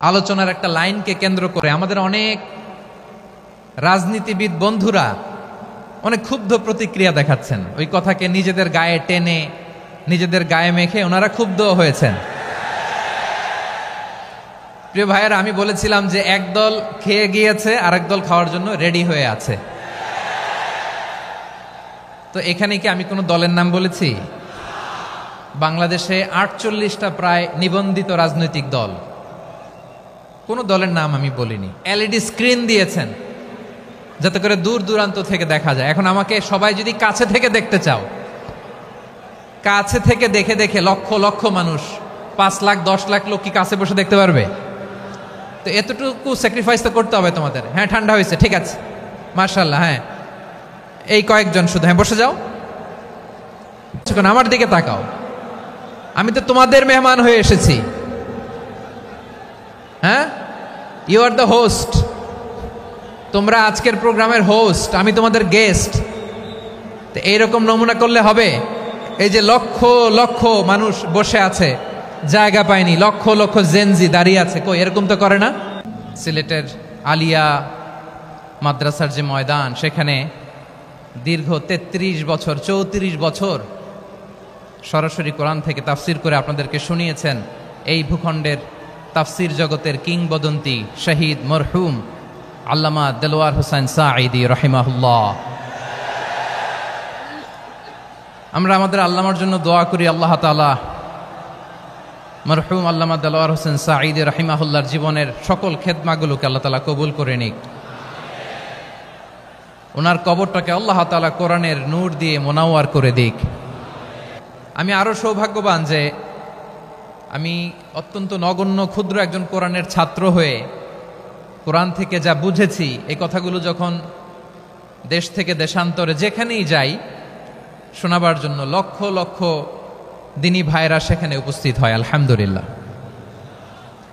আলোচনার একটা লাইনকে কেন্দ্র করে আমাদের অনেক রাজনীতিবিদ বন্ধুরা অনেক ক্ষুব্ধ প্রতিক্রিয়া দেখাচ্ছেন। ওই কথাকে নিজেদের গায়ে টেনে, নিজেদের গায়ে মেখে ওনারা ক্ষুব্ধ হয়েছেন। প্রিয় ভাইয়েরা, আমি বলেছিলাম যে একদল খেয়ে গিয়েছে, আরেক দল খাওয়ার জন্য রেডি হয়ে আছে। তো এখানে কি আমি কোনো দলের নাম বলেছি? বাংলাদেশে 48টা প্রায় নিবন্ধিত রাজনৈতিক দল, কোনো দলের নাম আমি বলিনি। এলইডি স্ক্রিন দিয়েছেন যাতে করে দূর দূরান্ত থেকে দেখা যায়। এখন আমাকে সবাই যদি কাছে থেকে দেখতে চাও, কাছে থেকে দেখে দেখে লক্ষ লক্ষ মানুষ, 5 লাখ 10 লাখ লোক কি কাছে বসে দেখতে পারবে? তো এতটুকু স্যাক্রিফাইস তো করতে হবে তোমাদের। হ্যাঁ, ঠান্ডা হয়েছে, ঠিক আছে, মাশাআল্লাহ। হ্যাঁ, এই কয়েকজন শুধু, হ্যাঁ বসে যাও, আমার দিকে তাকাও, আমি তো তোমাদের মেহমান হয়ে এসেছি। হ্যাঁ, ইউ আর দ্য হোস্ট, তোমরা আজকের প্রোগ্রামের হোস্ট, আমি তোমাদের গেস্ট। তো এইরকম নমুনা করলে হবে? এই যে লক্ষ লক্ষ মানুষ বসে আছে, জায়গা পায়নি, লক্ষ লক্ষ জেনজি দাঁড়িয়ে আছে, কই এরকম তো করে না? সিলেটের আলিয়া মাদ্রাসার যে ময়দান, সেখানে দীর্ঘ 33 বছর 34 বছর সরাসরি কোরআন থেকে তাফসির করে আপনাদেরকে শুনিয়েছেন এই ভূখণ্ডের তাফসির জগতের কিংবদন্তি শহীদ মরহুম আল্লামা দেলোয়ার হোসেন সাঈদী রাহিমাহুল্লাহ। আমরা আমাদের আল্লামার জন্য দোয়া করি, আল্লাহ তাআলা মরহুম আল্লামা দেলোয়ার হোসেন সাঈদী রাহিমাহুল্লাহর জীবনের সকল খেদমাগুলোকে আল্লাহ তাআলা কবুল করে নিক। ওনার কবরটাকে আল্লাহ তাআলা কোরআনের নূর দিয়ে মোনাওয়ার করে দিক। আমি আরো সৌভাগ্যবান যে আমি অত্যন্ত নগণ্য ক্ষুদ্র একজন কোরআনের ছাত্র হয়ে কোরআন থেকে যা বুঝেছি, এই কথাগুলো যখন দেশ থেকে দেশান্তরে যেখানেই যাই শোনাবার জন্য লক্ষ লক্ষ দিনী ভাইরা সেখানে উপস্থিত হয়, আলহামদুলিল্লাহ।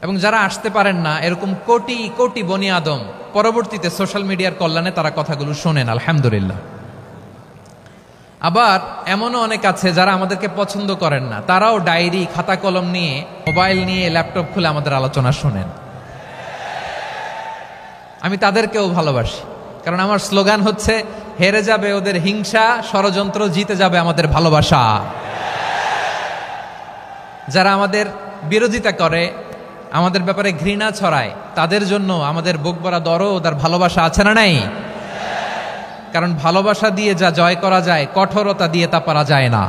এবং যারা আসতে পারেন না, এরকম কোটি কোটি বনি আদম পরবর্তীতে সোশ্যাল মিডিয়ার কল্যাণে তারা কথাগুলো শোনেন, আলহামদুলিল্লাহ। আবার এমনও অনেক আছে যারা আমাদেরকে পছন্দ করেন না, তারাও ডায়েরি খাতা কলম নিয়ে, মোবাইল নিয়ে, ল্যাপটপ খুলে আমাদের আলোচনা শোনেন। আমি তাদেরকেও ভালোবাসি, কারণ আমার স্লোগান হচ্ছে, হেরে যাবে ওদের হিংসা, ষড়যন্ত্র, জিতে যাবে আমাদের ভালোবাসা। যারা আমাদের বিরোধিতা করে, আমাদের ব্যাপারে ঘৃণা ছড়ায়, তাদের জন্য আমাদের বুক ভরা দরদ আর ভালোবাসা আছে না নাই? কারণ ভালোবাসা দিয়ে যা জয় করা যায়, কঠোরতা দিয়ে তা পারা যায় না।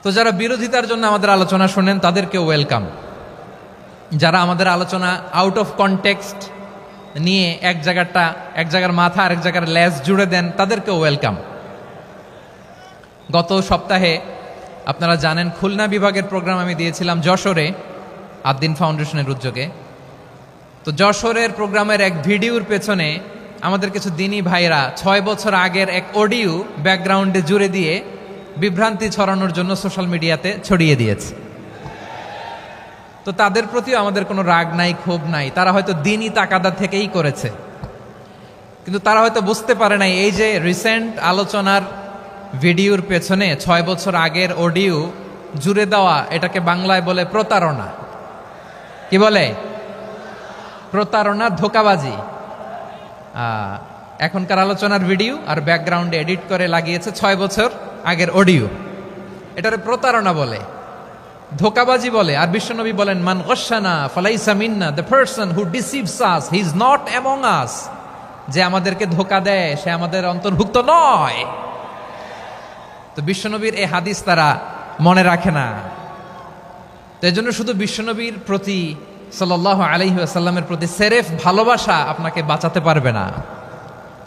তো যারা বিরোধিতার জন্য আমাদের আলোচনা শোনেন তাদেরকেও ওয়েলকাম। যারা আমাদের আলোচনা আউট অফ কনটেক্সট নিয়ে এক জায়গার মাথা আর এক জায়গার লেজ জুড়ে দেন, তাদেরকেও ওয়েলকাম। গত সপ্তাহে আপনারা জানেন খুলনা বিভাগের প্রোগ্রাম আমি দিয়েছিলাম যশোরে, আদ্দিন ফাউন্ডেশনের উদ্যোগে। তো যশোরের প্রোগ্রামের এক ভিডিওর পেছনে আমাদের কিছু দিনী ভাইরা 6 বছর আগের এক অডিও ব্যাকগ্রাউন্ডে জুড়ে দিয়ে বিভ্রান্তি ছড়ানোর জন্য সোশ্যাল মিডিয়াতে ছড়িয়ে দিয়েছে। তো তাদের প্রতিও আমাদের কোনো রাগ নাই, ক্ষোভ নাই। তারা হয়তো দিনী তাকাদা থেকেই করেছে, কিন্তু তারা হয়তো বুঝতে পারে নাই এই যে রিসেন্ট আলোচনার ভিডিওর পেছনে 6 বছর আগের অডিও জুড়ে দেওয়া, এটাকে বাংলায় বলে প্রতারণা। কি বলে? প্রতারণা, ধোঁকাবাজি। এখনকার আলোচনার ভিডিও আর ব্যাকগ্রাউন্ডে এডিট করে লাগিয়েছে 6 বছর আগের অডিও। এটারে প্রতারণা বলে, ধোঁকাবাজি বলে। আর বিশ্বনবী বলেন, মান গশানা ফালাইসা মিন্না, the person who deceives us he is not among us. যে আমাদেরকে ধোঁকা দেয় সে আমাদের অন্তর্ভুক্ত নয়। তো বিশ্বনবীর এই হাদিস তারা মনে রাখে না। তো এই জন্য শুধু বিশ্বনবীর প্রতি সাল্লাল্লাহু আলাইহি ওয়াসাল্লামের প্রতি সেরেফ ভালোবাসা আপনাকে বাঁচাতে পারবে না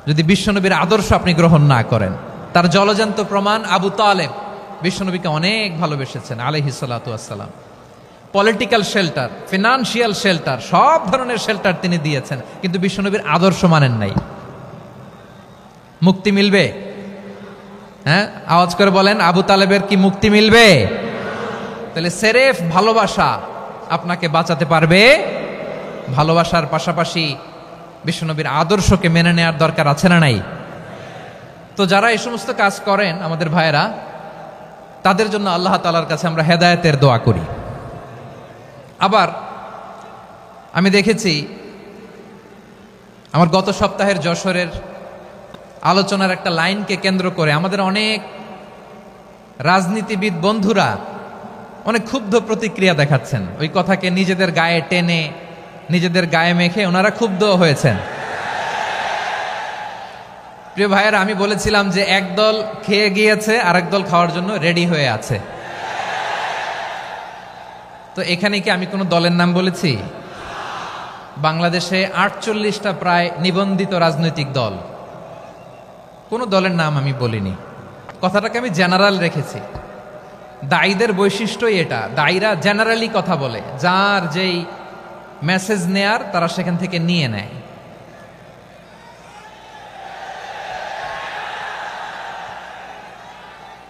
যদি বিশ্বনবীর আদর্শ আপনি গ্রহণ না করেন। তার জলজান্ত প্রমাণ, আবু তালেব বিশ্বনবীকে অনেক ভালোবেসেছেন আলাইহিস সালাতু ওয়াসসালাম। পলিটিক্যাল শেল্টার, ফিনান্সিয়াল শেল্টার, সব ধরনের শেল্টার তিনি দিয়েছেন, কিন্তু বিশ্বনবীর আদর্শ মানেন নাই। মুক্তি মিলবে? হ্যাঁ, আওয়াজ করে বলেন, আবু তালেবের কি মুক্তি মিলবে? তাহলে সেরেফ ভালোবাসা আপনাকে বাঁচাতে পারবে। ভালোবাসার পাশাপাশি বিশ্বনবীর আদর্শকে মেনে নেওয়ার দরকার আছে না নাই? তো যারা এই সমস্ত কাজ করেন আমাদের ভাইয়েরা, তাদের জন্য আল্লাহ তাআলার কাছে আমরা হেদায়েতের দোয়া করি। আবার আমি দেখেছি আমার গত সপ্তাহের যশোরের আলোচনার একটা লাইনকে কেন্দ্র করে আমাদের অনেক রাজনীতিবিদ বন্ধুরা অনেক ক্ষুব্ধ প্রতিক্রিয়া দেখাচ্ছেন। ওই কথাকে নিজেদের গায়ে টেনে, নিজেদের গায়ে মেখে ওনারা ক্ষুব্ধ হয়েছেন। প্রিয় ভাইয়েরা, আমি বলেছিলাম যে একদল খেয়ে গিয়েছে আর একদল খাওয়ার জন্য রেডি হয়ে আছে। তো এখানে কি আমি কোনো দলের নাম বলেছি? বাংলাদেশে 48টা প্রায় নিবন্ধিত রাজনৈতিক দল, কোনো দলের নাম আমি বলিনি। কথাটাকে আমি জেনারেল রেখেছি। দায়ীদের বৈশিষ্ট্যই এটা, দায়ীরা জেনারেলি কথা বলে, যার যেই মেসেজ নেয়ার তারা সেখান থেকে নিয়ে নেয়।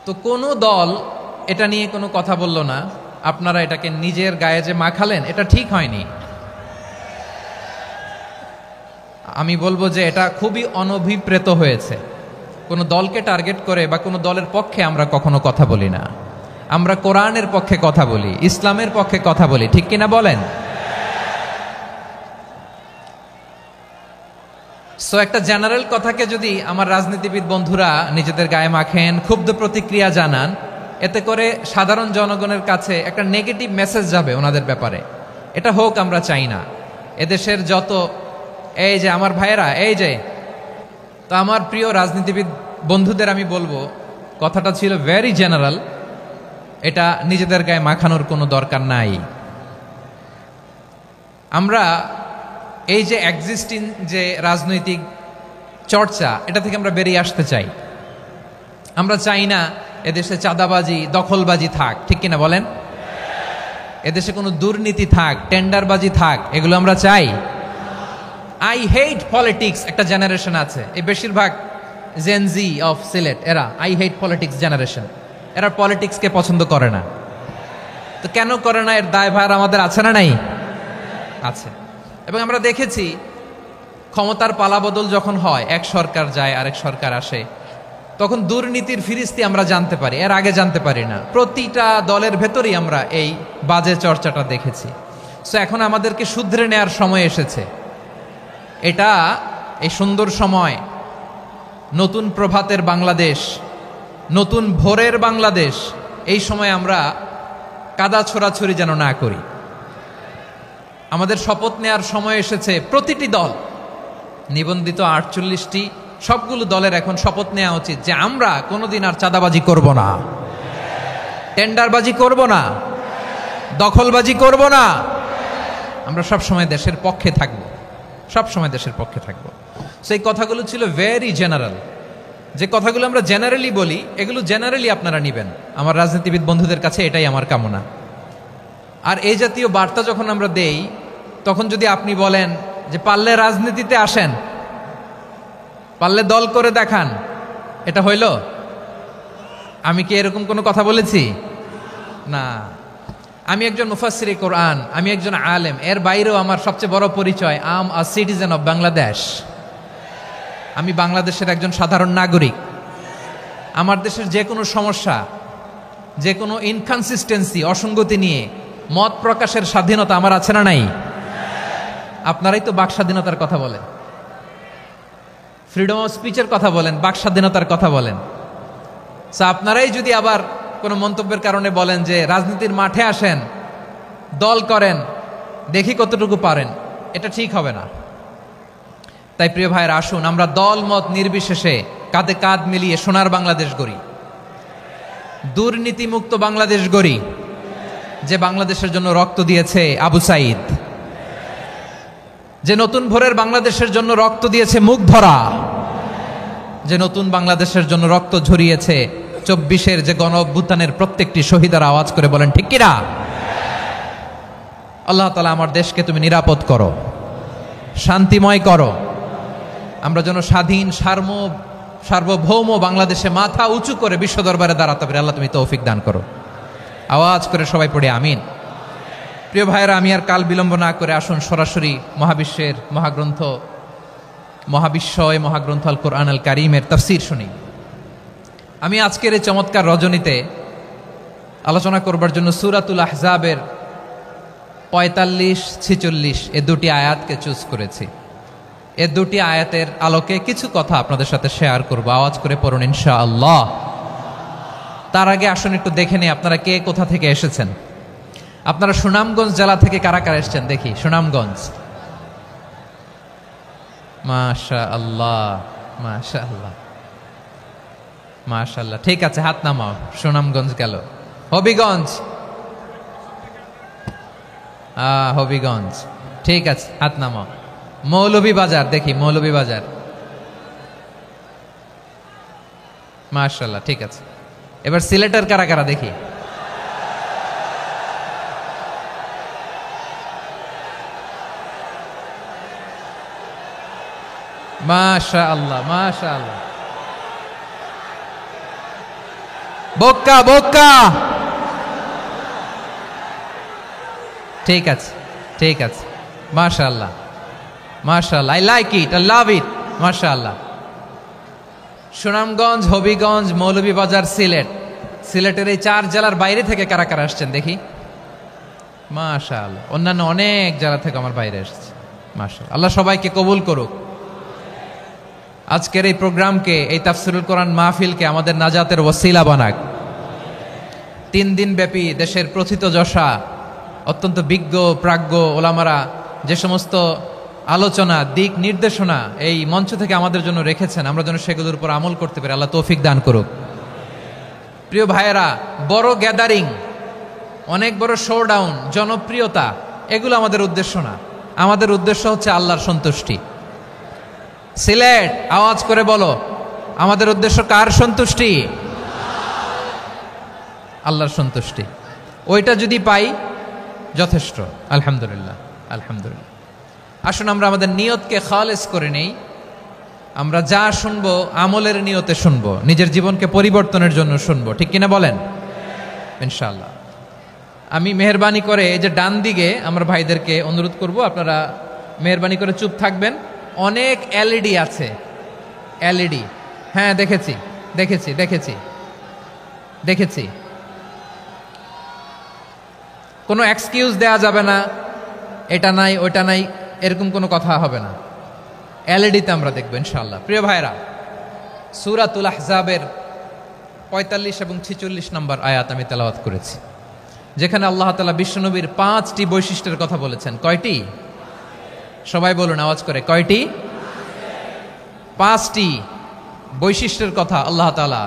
তো কোনো দল এটা নিয়ে কোনো কথা বলল না, আপনারা এটাকে নিজের গায়ে যে মাখালেন এটা ঠিক হয়নি। আমি বলবো যে এটা খুবই অনভিপ্রেত হয়েছে। কোনো দলকে টার্গেট করে বা কোনো দলের পক্ষে আমরা কখনো কথা বলি না। আমরা কোরআনের পক্ষে কথা বলি, ইসলামের পক্ষে কথা বলি, ঠিক কিনা বলেন? সো একটা জেনারেল কথাকে যদি আমার রাজনীতিবিদ বন্ধুরা নিজেদের গায়ে মাখেন, ক্ষুব্ধ প্রতিক্রিয়া জানান, এতে করে সাধারণ জনগণের কাছে একটা নেগেটিভ মেসেজ যাবে ওনাদের ব্যাপারে। এটা হোক আমরা চাই না। এদেশের যত এই যে আমার ভাইয়েরা, এই যে, তো আমার প্রিয় রাজনীতিবিদ বন্ধুদের আমি বলবো, কথাটা ছিল ভেরি জেনারেল, এটা নিজেদের গায়ে মাখানোর কোনো দরকার নাই। আমরা এই যে এক্সিস্টিং যে রাজনৈতিক চর্চা, এটা থেকে আমরা বেরিয়ে আসতে চাই। আমরা চাই না এদেশে চাঁদাবাজি, দখলবাজি থাক, ঠিক কিনা বলেন? এদেশে কোনো দুর্নীতি থাক, টেন্ডারবাজি থাক, এগুলো আমরা চাই। আই হেট পলিটিক্স একটা জেনারেশন আছে, এই বেশিরভাগ জেনজি অফ সিলেট, এরা আই হেট পলিটিক্স জেনারেশন। এরা পলিটিক্সকে পছন্দ করে না। তো কেন করে না, এর দায়ভার আমাদের আছে না নাই? আছে। এবং আমরা দেখেছি ক্ষমতার পালাবদল যখন হয়, এক সরকার যায় আরেক সরকার আসে, তখন দুর্নীতির ফিরিস্তি আমরা জানতে পারি, এর আগে জানতে পারি না। প্রতিটা দলের ভেতরেই আমরা এই বাজে চর্চাটা দেখেছি। সো এখন আমাদেরকে শুধরে নেয়ার সময় এসেছে। এটা এই সুন্দর সময়, নতুন প্রভাতের বাংলাদেশ, নতুন ভোরের বাংলাদেশ, এই সময় আমরা কাদা ছোড়াছুড়ি যেন না করি। আমাদের শপথ নেয়ার সময় এসেছে। প্রতিটি দল, নিবন্ধিত 48টি, সবগুলো দলের এখন শপথ নেওয়া উচিত যে আমরা কোনোদিন আর চাঁদাবাজি করব না, টেন্ডারবাজি করব না, দখলবাজি করব না। আমরা সবসময় দেশের পক্ষে থাকব, সবসময় দেশের পক্ষে থাকব। সেই কথাগুলো ছিল ভেরি জেনারেল। যে কথাগুলো আমরা জেনারেলি বলি, এগুলো জেনারেলি আপনারা নিবেন। আমার রাজনীতিবিদ বন্ধুদের কাছে এটাই আমার কামনা। আর এই জাতীয় বার্তা যখন আমরা দেই, তখন যদি আপনি বলেন যে পারলে রাজনীতিতে আসেন, পারলে দল করে দেখান, এটা হইল? আমি কি এরকম কোনো কথা বলেছি? না। আমি একজন মুফাসসিরে কোরআন, আমি একজন আলেম, এর বাইরেও আমার সবচেয়ে বড় পরিচয় আম আ সিটিজেন অফ বাংলাদেশ। আমি বাংলাদেশের একজন সাধারণ নাগরিক। আমার দেশের যে কোনো সমস্যা, যে কোনো ইনকনসিস্টেন্সি, অসঙ্গতি নিয়ে মত প্রকাশের স্বাধীনতা আমার আছে না নাই? আপনারাই তো বাক স্বাধীনতার কথা বলেন, ফ্রিডম অফ স্পিচের কথা বলেন, বাক স্বাধীনতার কথা বলেন। আপনারাই যদি আবার কোনো মন্তব্যের কারণে বলেন যে রাজনীতির মাঠে আসেন, দল করেন, দেখি কতটুকু পারেন, এটা ঠিক হবে না। তাই প্রিয় ভাইয়ের, আসুন আমরা দল মত নির্বিশেষে কাঁধে কাঁধ মিলিয়ে সোনার বাংলাদেশ গড়ি, দুর্নীতিমুক্ত বাংলাদেশ গড়ি, যে বাংলাদেশের জন্য রক্ত দিয়েছে আবু সাইদ, যে নতুন ভোরের বাংলাদেশের জন্য রক্ত দিয়েছে মুগ্ধরা, যে নতুন বাংলাদেশের জন্য রক্ত ঝরিয়েছে 24-এর যে গণ অভ্যুত্থানের প্রত্যেকটি শহীদারা। আওয়াজ করে বলেন ঠিক কিনা? আল্লাহ তাআলা আমার দেশকে তুমি নিরাপদ করো, শান্তিময় করো। আমরা যেন স্বাধীন সার্বভৌম বাংলাদেশে মাথা উঁচু করে বিশ্ব দরবারে দাঁড়াতে পারি। আল্লাহ তুমি তৌফিক দান করো। আওয়াজ করে সবাই পড়ে আমিন। প্রিয় ভাইয়েরা, আমি আর কাল বিলম্ব না করে আসুন সরাসরি মহাবিশ্বের মহাগ্রন্থ, মহাগ্রন্থ আল কোরআন আল কারীমের তাফসীর শুনি। আমি আজকের এই চমৎকার রজনীতে আলোচনা করবার জন্য সূরাতুল আহজাবের 45-46 এ দুটি আয়াতকে চুজ করেছি। এ দুটি আয়াতের আলোকে কিছু কথা আপনাদের সাথে শেয়ার করব। আওয়াজ করে পড়ুন ইনশাআল্লাহ। তার আগে আসুন একটু দেখে নিই আপনারা কে কোথা থেকে এসেছেন। আপনারা সুনামগঞ্জ জেলা থেকে কারা কারা এসেছেন দেখি। সুনামগঞ্জ, মাশাআল্লাহ মাশাআল্লাহ মাশাআল্লাহ, ঠিক আছে, হাত নামাও। সুনামগঞ্জ গেল। হবিগঞ্জ, হবিগঞ্জ, ঠিক আছে, হাত নামাও। মৌলভীবাজার, দেখি মৌলভীবাজার, মাশাআল্লাহ, ঠিক আছে। এবার সিলেটের কারা কারা দেখি। মাশাআল্লাহ মাশাআল্লাহ। বক্কা বক্কা, ঠিক আছে ঠিক আছে, মাশাআল্লাহ মাশাআল্লাহ, I like it, I love it, মাশাআল্লাহ। সুনামগঞ্জ, হবিগঞ্জ, মৌলভীবাজার, সিলেট। সিলেটের এই 4 জেলার বাইরে থেকে কারা কারা আসছেন দেখি। মাশাআল্লাহ, অন্যান্য অনেক জেলা থেকে আমার বাইরে এসেছে, মাশাআল্লাহ। আল্লাহ সবাইকে কবুল করুক। আজকের এই প্রোগ্রামকে, এই তাফসিরুল কোরআন মাহফিলকে আমাদের নাজাতের ওসিলা বানাক। 3 দিন ব্যাপী দেশের প্রথিতযশা অত্যন্ত বিজ্ঞ প্রাজ্ঞ ওলামারা যে সমস্ত আলোচনা, দিক নির্দেশনা এই মঞ্চ থেকে আমাদের জন্য রেখেছেন, আমরা যেন সেগুলোর উপর আমল করতে পারি। আল্লাহ তৌফিক দান করুক। প্রিয় ভাইয়েরা, বড় গ্যাদারিং, অনেক বড় শোডাউন, জনপ্রিয়তা, এগুলো আমাদের উদ্দেশ্য না। আমাদের উদ্দেশ্য হচ্ছে আল্লাহর সন্তুষ্টি। সিলেট, আওয়াজ করে বলো, আমাদের উদ্দেশ্য কার সন্তুষ্টি? আল্লাহর সন্তুষ্টি। ওইটা যদি পাই যথেষ্ট, আলহামদুলিল্লাহ আলহামদুলিল্লাহ। আসুন আমরা আমাদের নিয়তকে খালেস করে নেই। আমরা যা শুনবো আমলের নিয়তে শুনবো, নিজের জীবনকে পরিবর্তনের জন্য শুনবো, ঠিক কিনা বলেন? ইনশাআল্লাহ। আমি মেহরবানি করে এই যে ডান দিকে আমার ভাইদেরকে অনুরোধ করব, আপনারা মেহরবানি করে চুপ থাকবেন। অনেক এলইডি আছে, এলইডি, হ্যাঁ দেখেছি দেখেছি দেখেছি দেখেছি। কোনো এক্সকিউজ দেয়া যাবে না, এটা নাই ওইটা নাই, এরকম কোনো কথা হবে না। এলইডিতে আমরা দেখবো ইনশাআল্লাহ। প্রিয় ভাইরা, সূরাতুল আহজাবের 45 এবং 46 নম্বর আয়াত আমি তেলাওয়াত করেছি, যেখানে আল্লাহ তাআলা বিশ্বনবীর 5টি বৈশিষ্ট্যের কথা বলেছেন। কয়টি? সবাই বলুন আওয়াজ করে, কয়টি? 5টি বৈশিষ্ট্যের কথা আল্লাহ তাআলা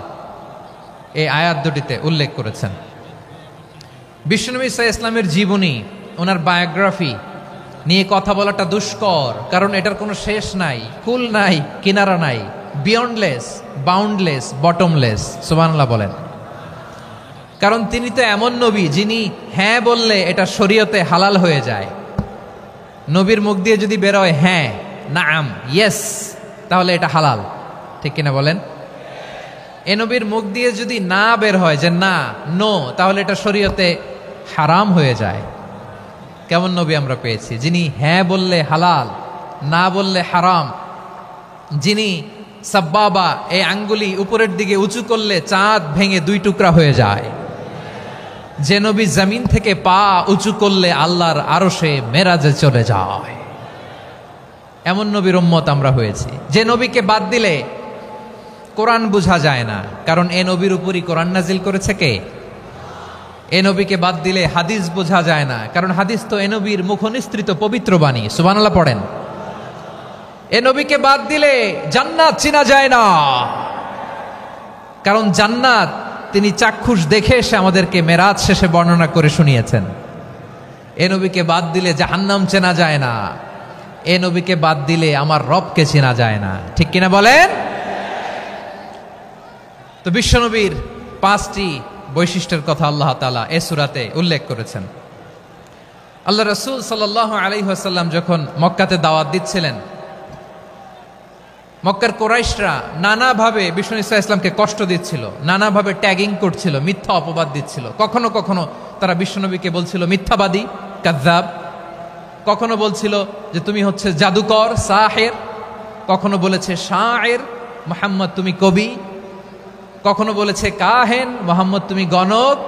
এই আয়াত দুটিতে উল্লেখ করেছেন। বিশ্বনবী সাল্লাল্লাহু আলাইহি ইসলামের জীবনী, ওনার বায়োগ্রাফি নিয়ে কথা বলাটা দুষ্কর, কারণ এটার কোনো শেষ নাই, কুল নাই, কিনারা নাই, বিয়ন্ডলেস, বাউন্ডলেস, বটমলেস। সুবহানাল্লাহ বলেন। কারণ তিনি তো এমন নবী যিনি হ্যাঁ বললে এটা শরীয়তে হালাল হয়ে যায়। নবীর মুখ দিয়ে যদি বেরোয় হ্যাঁ, নাম, ইয়েস, তাহলে এটা হালাল, ঠিক কিনা বলেন? এ নবীর মুখ দিয়ে যদি না বের হয় যে না, নো, তাহলে এটা শরীয়তে হারাম হয়ে যায়। কেমন নবী আমরা পেয়েছি, যিনি হ্যাঁ বললে হালাল, না বললে হারাম, যিনি সাব্বাবা, এই আঙ্গুলি উপরের দিকে উঁচু করলে চাঁদ ভেঙে 2 টুকরা হয়ে যায়, যে নবী জমিন থেকে পা উঁচু করলে আল্লাহর আরশে মেরাজে চলে যায়, এমন নবীর উম্মত আমরা হয়েছি। যে নবীকে বাদ দিলে কোরআন বোঝা যায় না, কারণ এ নবীর উপরই কোরআন নাজিল করেছে কে? এ নবীকে বাদ দিলে হাদিস বোঝা যায় না, কারণ হাদিস তো এ নবীর মুখনিসৃত পবিত্র বাণী। সুবহানাল্লাহ পড়েন। এ নবীকে বাদ দিলে জান্নাত চিনা যায় না, কারণ জান্নাত তিনি চাক্ষুষ দেখে এসে আমাদেরকে মেরাজ শেষে বর্ণনা করে শুনিয়েছেন। এ নবীকে বাদ দিলে জাহান্নাম চেনা যায় না, এ নবীকে বাদ দিলে আমার রবকে চেনা যায় না, ঠিক কিনা বলেন? তো বিশ্বনবীর 5টি বৈশিষ্ট্যের কথা আল্লাহ তাআলা এই সূরাতে উল্লেখ করেছেন। আল্লাহ রাসূল সাল্লাল্লাহু আলাইহি ওয়াসাল্লাম যখন মক্কাতে দাওয়াত দিচ্ছিলেন, মক্কার কুরাইশরা নানাভাবে বিষ্ণু ঈসা ইসলামকে কষ্ট দিচ্ছিল, নানাভাবে ট্যাগিং করছিল, মিথ্যা অপবাদ দিচ্ছিল। কখনো কখনো তারা বিশ্বনবীকে বলছিল মিথ্যাবাদী, কাযযাব। কখনো বলছিল যে তুমি হচ্ছে জাদুকর, সাহের। কখনো বলেছে শায়ের, মুহাম্মদ তুমি কবি। কখনো বলেছে কাহেন, মুহাম্মদ তুমি গণক।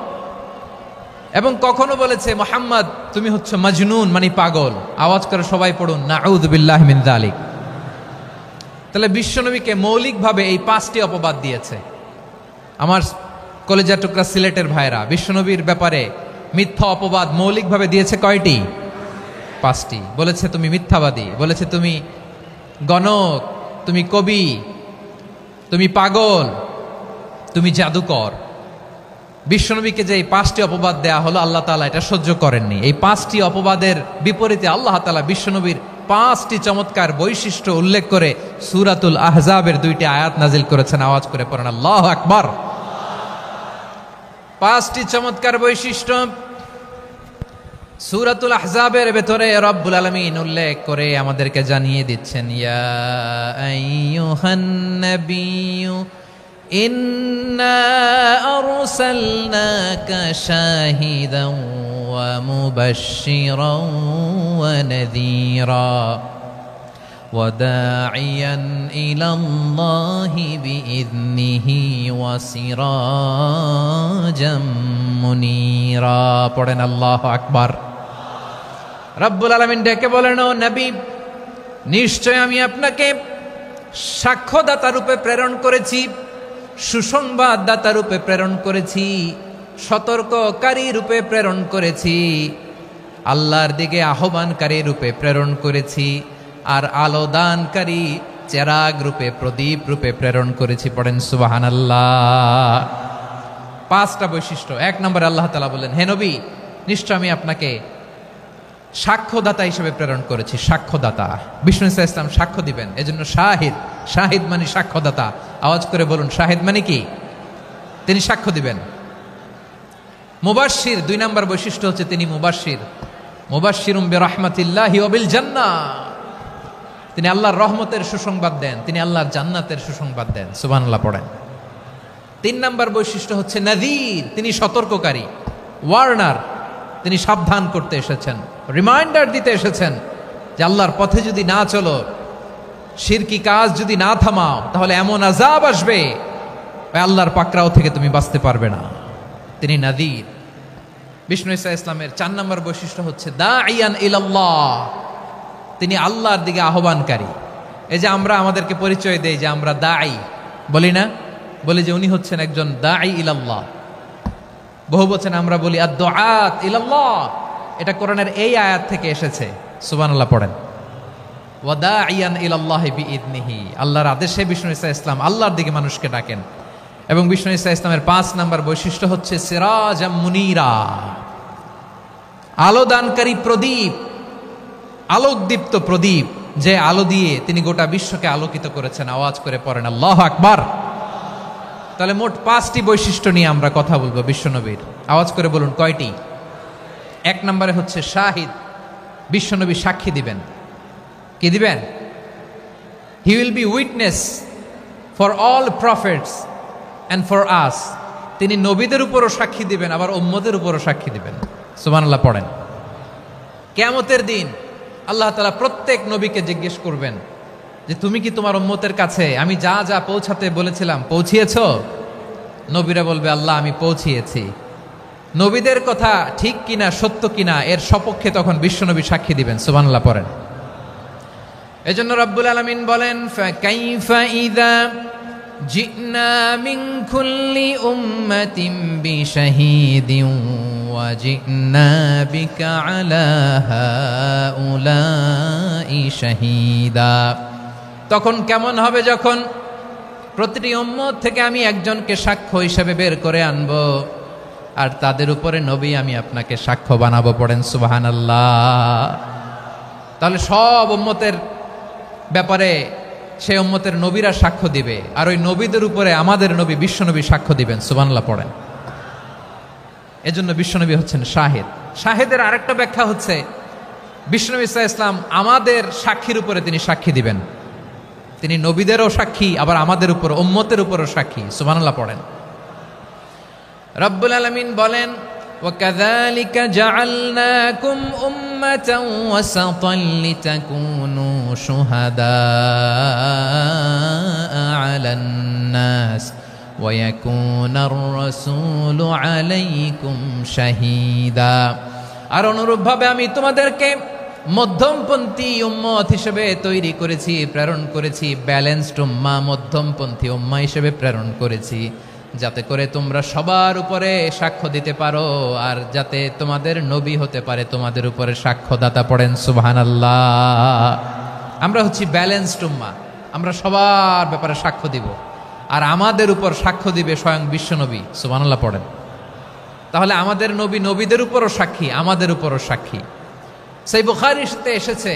এবং কখনো বলেছে মুহাম্মদ তুমি হচ্ছে মাজনুন মানে পাগল। আওয়াজ করে সবাই পড়ুন নাউযু বিল্লাহি মিন যালিক। তাহলে বিশ্বনবীকে মৌলিকভাবে এই 5টি অপবাদ দিয়েছে। আমার কলেজা টুকরা সিলেটের ভাইরা, বিশ্বনবীর ব্যাপারে মিথ্যা অপবাদ মৌলিকভাবে দিয়েছে কয়টি? 5টি। বলেছে তুমি মিথ্যাবাদী, বলেছে তুমি গণক, তুমি কবি, তুমি পাগল, তুমি জাদুকর। বিশ্বনবীকে যে এই 5টি অপবাদ দেয়া হলো, আল্লাহ তাআলা এটা সহ্য করেননি। এই 5টি অপবাদের বিপরীতে আল্লাহ তাআলা বিশ্বনবীর 5টি চমৎকার বৈশিষ্ট্য উল্লেখ করে সূরাতুল আহজাবের 2টি আয়াত নাজিল করেছেন। আওয়াজ করে পড়েন আল্লাহু আকবার। 5টি চমৎকার বৈশিষ্ট্য সূরাতুল আহজাবের ভেতরে রব্বুল আলামিন উল্লেখ করে আমাদেরকে জানিয়ে দিচ্ছেন, ইয়া আইয়ুহান নাবিয়্যু ইন্না আরসালনাকা শাহিদান ওয়া মুবাশশিরান ওয়া নাযীরা ওয়া দাঈয়ান ইলাল্লাহি বিইذনিহি ওয়া সিরাজাম মুনীরা। পড়েন আল্লাহু আকবার। রব্বুল আলামিন ডেকে বলেন, ও নবী, নিশ্চয় আমি আপনাকে সাক্ষ্যদাতা রূপে প্রেরণ করেছি, সুসংবাদদাতা রূপে প্রেরণ করেছি, সতর্ককারী রূপে প্রেরণ করেছি, আল্লাহর দিকে আহ্বানকারী রূপে প্রেরণ করেছি, আর আলো দানকারী চেরাগ রূপে, প্রদীপ রূপে প্রেরণ করেছি। পড়েন সুবহানাল্লাহ। 5টা বৈশিষ্ট্য। 1 নম্বরে আল্লাহ তাআলা বলেন, হে নবী, নিশ্চয় আমি আপনাকে সাক্ষ্যদাতা হিসেবে প্রেরণ করেছি। সাক্ষ্যদাতা, বিষ্ণু ইসা ইসলাম সাক্ষ্য দিবেন, এজন্য শাহিদ। শাহিদ মানে সাক্ষ্যদাতা। আওয়াজ করে বলুন, শাহিদ মানে কি? তিনি সাক্ষ্য দিবেন। মুবাশশির, 2 নম্বর বৈশিষ্ট্য হচ্ছে তিনি মুবাশশির। মুবাশশিরুম বিরাহমাতিল্লাহি ওয়া বিল জান্নাহ, তিনি আল্লাহর রহমতের সুসংবাদ দেন, তিনি আল্লাহর জান্নাতের সুসংবাদ দেন। সুবহানাল্লাহ পড়েন। 3 নম্বর বৈশিষ্ট্য হচ্ছে নাযীর, তিনি সতর্ককারী, ওয়ার্নার, তিনি সাবধান করতে এসেছেন, রিমাইন্ডার দিতে এসেছেন যে আল্লাহর পথে যদি না চলো, শিরকি কাজ যদি না থামাও, তাহলে এমন আযাব আসবে আল্লাহর পাকড়াও থেকে তুমি বাঁচতে পারবে না। তিনি নাযীর। বিষ্ণু ইসা ইসলামের 4 নম্বর বৈশিষ্ট্য হচ্ছে দাঈয়ান ইলাল্লাহ, তিনি আল্লাহর দিকে আহ্বানকারী। এই যে আমরা আমাদেরকে পরিচয় দেই যে আমরা দাঈ, বলি না? বলি যে উনি হচ্ছেন একজন দাঈ ইলাল্লাহ। বহু বচনে আমরা বলি আদ-দুআত ইলাল্লাহ। এটা কোরআনের এই আয়াত থেকে এসেছে। সুবহানাল্লাহ পড়েন। ওয়া দাঈয়ান ইলাল্লাহি বিইذনিহি, আল্লাহর আদেশে বিষ্ণু ইসা ইসলাম আল্লাহর দিকে মানুষকে ডাকেন। এবং বিষ্ণু ইসা ইসলামের 5 নম্বর বৈশিষ্ট্য হচ্ছে সিরাজাম মুনীরা, আলোদানকারী প্রদীপ, আলোকদীপ্ত প্রদীপ, যে আলো দিয়ে তিনি গোটা বিশ্বকে আলোকিত করেছেন। আওয়াজ করে পড়েন আল্লাহু আকবার। তাহলে মোট 5টি বৈশিষ্ট্য নিয়ে আমরা কথা বলবো বিশ্বনবীর। আওয়াজ করে বলুন কয়টি? 1 নম্বরে হচ্ছে শাহিদ, বিশ্বনবী সাক্ষী দিবেন। কি দিবেন? He will be witness for all prophets and for us. তিনি নবীদের উপরও সাক্ষী দিবেন, আবার উম্মতের উপরও সাক্ষী দিবেন। সুবহানাল্লাহ পড়েন। কিয়ামতের দিন আল্লাহ তাআলা প্রত্যেক নবীকে জিজ্ঞেস করবেন যে তুমি কি তোমার উম্মতের কাছে আমি যা যা পৌঁছাতে বলেছিলাম পৌঁছিয়েছো? নবীরা বলবে আল্লাহ আমি পৌঁছিয়েছি। নবীদের কথা ঠিক কিনা, সত্য কিনা, এর সপক্ষে তখন বিশ্বনবী সাক্ষী দিবেন। সুবহানাল্লাহ পড়েন। এজন্য রব্বুল আলামিন বলেন, ফাকাইফা ইযা জিনা মিন কুল্লি উম্মাতিন বিশাহীদিন ওয়া জিনা বিকা আলা হাউলাই শাহীদা। তখন কেমন হবে যখন প্রতিটি উম্মত থেকে আমি একজনকে সাক্ষ্য হিসেবে বের করে আনবো, আর তাদের উপরে নবী আমি আপনাকে সাক্ষ্য বানাবো। পড়েন সুবহানাল্লাহ। তাহলে সব উম্মতের ব্যাপারে সেই উম্মতের নবীরা সাক্ষ্য দিবে, আর ওই নবীদের উপরে আমাদের নবী বিশ্বনবী সাক্ষ্য দিবেন। সুবহানাল্লাহ পড়েন। এজন্য বিশ্বনবী হচ্ছেন শাহিদ। শাহিদের আরেকটা ব্যাখ্যা হচ্ছে বিশ্বনবী সাল্লাল্লাহু আলাইহি ওয়াসাল্লাম আমাদের সাক্ষীর উপরে তিনি সাক্ষী দিবেন। তিনি নবীদেরও সাক্ষী, আবার আমাদের উপর, উম্মতের উপরও সাক্ষী। সুবহানাল্লাহ পড়েন। রব্বুল আলামিন বলেন, وَكَذَلِكَ جَعَلْنَاكُمْ أُمَّةً وَسَطًا لِتَكُونُوا شُهَدَاءَ عَلَى النَّاسِ ويكون الرسول عليكم شهيدا। আর অনুরূপভাবে আমি তোমাদেরকে মধ্যমপন্থী উম্মত হিসেবে তৈরি করেছি, প্রেরণ করেছি, ব্যালেন্সড উম্মাহ, মধ্যমপন্থী উম্মাহ হিসেবে প্রেরণ করেছি, যাতে করে তোমরা সবার উপরে সাক্ষ্য দিতে পারো, আর যাতে তোমাদের নবী হতে পারে তোমাদের উপরে সাক্ষ্যদাতা। পড়েন সুবহানাল্লাহ। আমরা হচ্ছি ব্যালেন্সড উম্মাহ, আমরা সবার ব্যাপারে সাক্ষ্য দিব, আর আমাদের উপর সাক্ষ্য দিবে স্বয়ং বিশ্বনবী। সুবহানাল্লাহ পড়েন। তাহলে আমাদের নবী নবীদের উপরও সাক্ষী, আমাদের উপরও সাক্ষী। সেই বুখারীতে এসেছে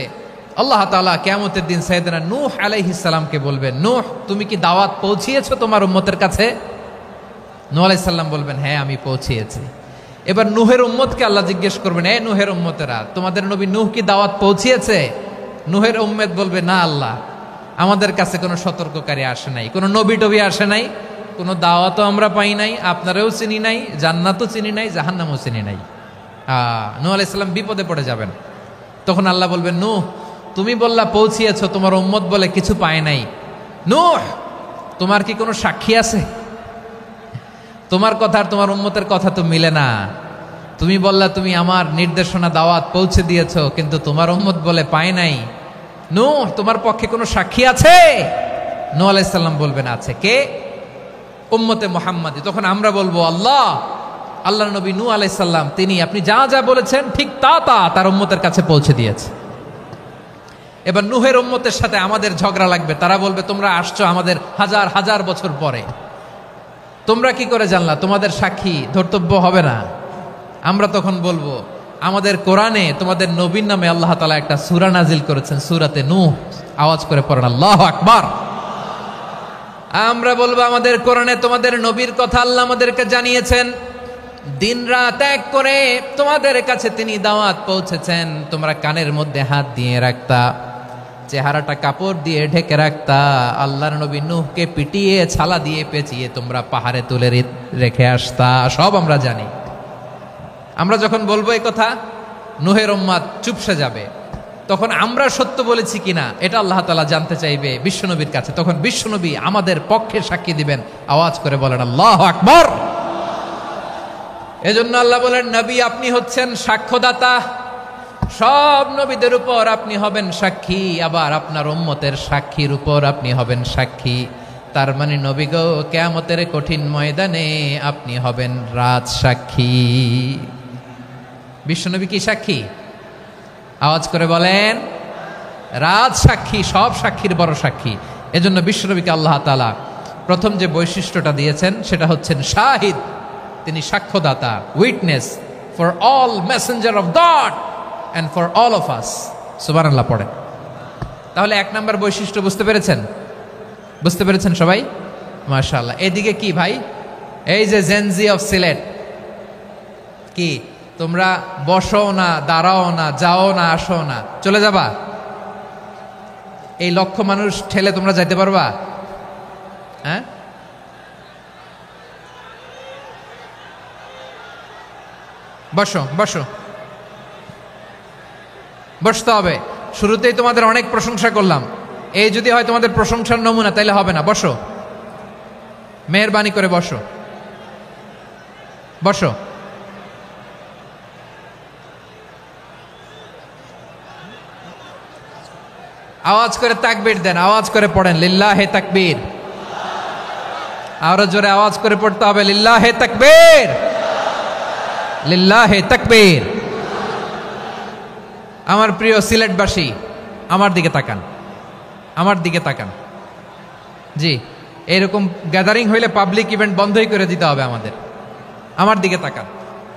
আল্লাহ তাআলা কিয়ামতের দিন সাইয়েদনা নূহ আলাইহিস সালামকে বলবেন, নূহ তুমি কি দাওয়াত পৌঁছিয়েছো তোমার উম্মতের কাছে? নূহ আলাইহিস সালাম বলবেন, হ্যাঁ আমি পৌঁছিয়েছি। এবার নূহের উম্মতকে আল্লাহ জিজ্ঞেস করবেন, এ নূহের উম্মতেরা, তোমাদের নবী নূহ কি দাওয়াত পৌঁছিয়েছে? নূহের উম্মত বলবে, না আল্লাহ, আমাদের কাছে কোনো সতর্ককারী আসে নাই, কোনো নবী টবি আসে নাই, কোনো দাওয়াতও আমরা পাই নাই, আপনারাও চিনি নাই, জান্নাতও চিনি নাই, জাহান্নামও চিনি নাই। নূহ আলাইহিস সালাম বিপদে পড়ে যাবেন। তখন আল্লাহ বলবেন, নূহ তুমি বললা পৌঁছিয়েছো, তোমার উম্মত বলে কিছু পায় নাই। নূহ তোমার কি কোনো সাক্ষী আছে? তোমার কথা আর তোমার উম্মতের কথা তো মিলে না। তুমি বললা তুমি আমার নির্দেশনা দাওয়াত পৌঁছে দিয়েছো, কিন্তু তোমার উম্মত বলে পায় নাই। নূহ তোমার পক্ষে কোনো সাক্ষী আছে? নূহ আলাইহিস সালাম বলবেন, আছে। কে? উম্মতে মুহাম্মাদি। তখন আমরা বলবো, আল্লাহ, আল্লাহর নবী নূহ আলাইহিস সালাম তিনি আপনি যা যা বলেছেন ঠিক তা তার উম্মতের কাছে পৌঁছে দিয়েছে। এবার নূহের উম্মতের সাথে আমাদের ঝগড়া লাগবে। তারা বলবে, তোমরা আসছো আমাদের হাজার হাজার বছর পরে, তোমরা কি করে জানলা? তোমাদের সাক্ষী ধর্তব্য হবে না। আমরা তখন বলবো, আমাদের কোরআনে তোমাদের নবীর নামে আল্লাহ তাআলা একটা সূরা নাজিল করেছেন, সূরাতে নূহ। আওয়াজ করে পড়েন আল্লাহু আকবার। আমরা বলবো, আমাদের কোরআনে তোমাদের নবীর কথা আল্লাহ আমাদেরকে জানিয়েছেন, দিন রাত এক করে তোমাদের কাছে তিনি দাওয়াত পৌঁছেছেন। তোমরা কানের মধ্যে হাত দিয়ে রাখতা, চেহারাটা কাপড় দিয়ে ঢেকে রাখতা, আল্লাহর নবী নূহকে পিটিয়ে ছালা দিয়ে পেঁচিয়ে তোমরা পাহাড়ে তুলে রেখে আসতা, সব আমরা জানি। আমরা যখন বলবো এই কথা, নূহের উম্মত চুপসে যাবে। তখন আমরা সত্য বলেছি কিনা এটা আল্লাহ তাআলা জানতে চাইবে বিশ্বনবীর কাছে। তখন বিশ্বনবী আমাদের পক্ষে সাক্ষী দিবেন। আওয়াজ করে বলেন আল্লাহু আকবার। এজন্য আল্লাহ বলেন, নবী আপনি হচ্ছেন সাক্ষ্যদাতা, সব নবীদের উপর আপনি হবেন সাক্ষী, আবার আপনার উম্মতের সাক্ষীর উপর আপনি হবেন সাক্ষী। তার মানে নবী গো, কিয়ামতের কঠিন ময়দানে আপনি হবেন রাজ সাক্ষী। বিশ্বনবী কি সাক্ষী? আওয়াজ করে বলেন, রাজ সাক্ষী, সব সাক্ষীর বড় সাক্ষী। এজন্য বিশ্বনবীকে আল্লাহ তাআলা প্রথম যে বৈশিষ্ট্যটা দিয়েছেন সেটা হচ্ছেন শাহিদ। তিনি সাক্ষ্যদাতা, witness for all messenger of God and for all of us. সুবহানাল্লাহ পড়েন। তাহলে এক নাম্বার বৈশিষ্ট্য বুঝতে পেরেছেন? বুঝতে পেরেছেন সবাই? মাশাআল্লাহ। এদিকে কি ভাই, এই যে জেনজি অফ সিলেট, কি তোমরা বসো না, দাঁড়াও না, যাও না, আসো না, চলে যাবা? এই লক্ষ মানুষ ঠেলে তোমরা যাইতে পারবা? হ্যাঁ, বসো বসো, বসতে হবে। শুরুতেই তোমাদের অনেক প্রশংসা করলাম, এই যদি হয় তোমাদের প্রশংসার নমুনা, তাইলে হবে না। বসো, মেহেরবানি করে বসো, বসো। আওয়াজ করে তাকবীর দেন, আওয়াজ করে পড়েন লিল্লাহে তাকবীর। আরো জোরে আওয়াজ করে পড়তে হবে, লিল্লাহে তাকবীর, লিল্লাহে তাকবীর। আমার প্রিয় সিলেটবাসী, আমার দিকে তাকান, আমার দিকে তাকান। জি, এরকম গ্যাদারিং হইলে পাবলিক ইভেন্ট বন্ধই করে দিতে হবে আমাদের। আমার দিকে তাকান।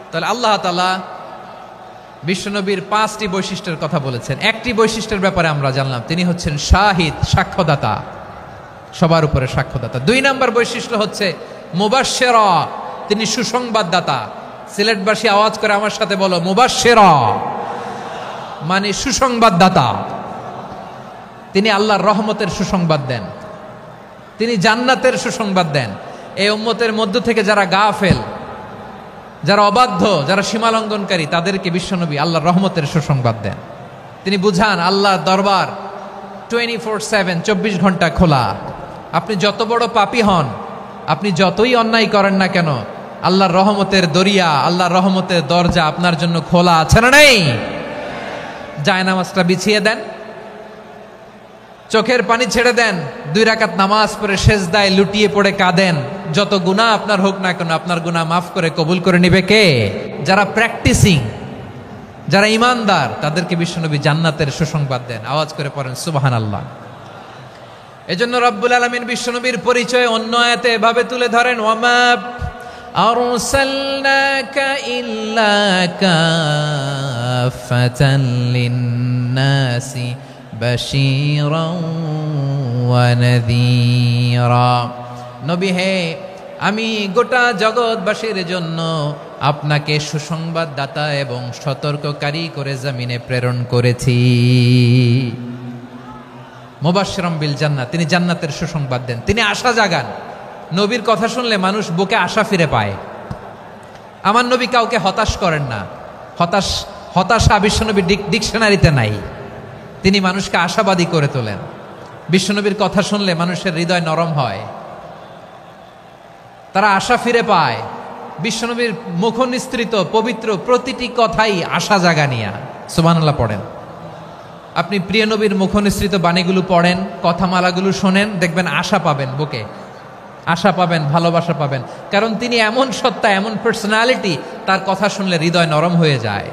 তাহলে আল্লাহ তাআলা বিশ্বনবীর 5টি বৈশিষ্ট্যের কথা বলেছেন। একটি বৈশিষ্ট্যের ব্যাপারে আমরা জানলাম, তিনি হচ্ছেন শাহিদ, সাক্ষ্যদাতা, সবার উপরে সাক্ষ্যদাতা। 2 নাম্বার বৈশিষ্ট্য হচ্ছে মুবাশশিরা, তিনি সুসংবাদদাতা। সিলেটবাসী আওয়াজ করে আমার সাথে বলো, মুবাশশিরা মানে সুসংবাদদাতা। তিনি আল্লাহর রহমতের সুসংবাদ দেন, তিনি জান্নাতের সুসংবাদ দেন। এই উম্মতের মধ্য থেকে যারা গাফেল, যারা অবাধ্য, যারা সীমালঙ্ঘনকারী, তাদেরকে বিশ্বনবী আল্লাহর রহমতের সুসংবাদ দেন। তিনি বুঝান আল্লাহর দরবার 24/7, 24 ঘন্টা খোলা। আপনি যত বড় পাপী হন, আপনি যতই অন্যায় করেন না কেন, আল্লাহর রহমতের দরিয়া, আল্লাহর রহমতের দরজা আপনার জন্য খোলা আছে না নেই? জায়নামাজটা বিছিয়ে দেন, চোখের পানি ছেড়ে দেন, 2 রাকাত নামাজ পড়ে সেজদায় লুটিয়ে পড়ে কাঁদেন। যত গুনাহ আপনার হোক না কেন, আপনার গুনাহ মাফ করে কবুল করে নিবে কে? যারা প্র্যাকটিসিং, যারা ইমানদার, তাদেরকে বিশ্বনবী জান্নাতের সুসংবাদ দেন। আওয়াজ করে পড়েন সুবহানাল্লাহ। এজন্য রব্বুল আলামিন বিশ্বনবীর পরিচয় অন্য আয়াতে এভাবে তুলে ধরেন, ওয়ামা আরসালনাকা ইল্লা কাফাতান লিন্নাসি বাশীরাও ওয়া নাযীরা। নবী হে, আমি গোটা জগৎবাসীর জন্য আপনাকে সুসংবাদদাতা এবং সতর্ককারী করে জমিনে প্রেরণ করেছি। মুবাশশিরাম বিল জান্নাত, তিনি জান্নাতের সুসংবাদ দেন, তিনি আশা জাগান। নবীর কথা শুনলে মানুষ বুকে আশা ফিরে পায়। আমার নবী কাউকে হতাশ করেন না। হতাশা বিশ্বনবীর ডিকশনারিতে নাই। তিনি মানুষকে আশাবাদী করে তোলেন। বিশ্বনবীর কথা শুনলে মানুষের হৃদয় নরম হয়, তারা আশা ফিরে পায়। বিশ্বনবীর মুখ নিঃসৃত পবিত্র প্রতিটি কথাই আশা জাগানিয়া। সুবহানাল্লাহ পড়েন। আপনি প্রিয় নবীর মুখ নিঃসৃত বাণীগুলো পড়েন, কথামালাগুলো শোনেন, দেখবেন আশা পাবেন, বুকে আশা পাবেন, ভালোবাসা পাবেন। কারণ তিনি এমন সত্তা, এমন পার্সোনালিটি, তার কথা শুনলে হৃদয় নরম হয়ে যায়।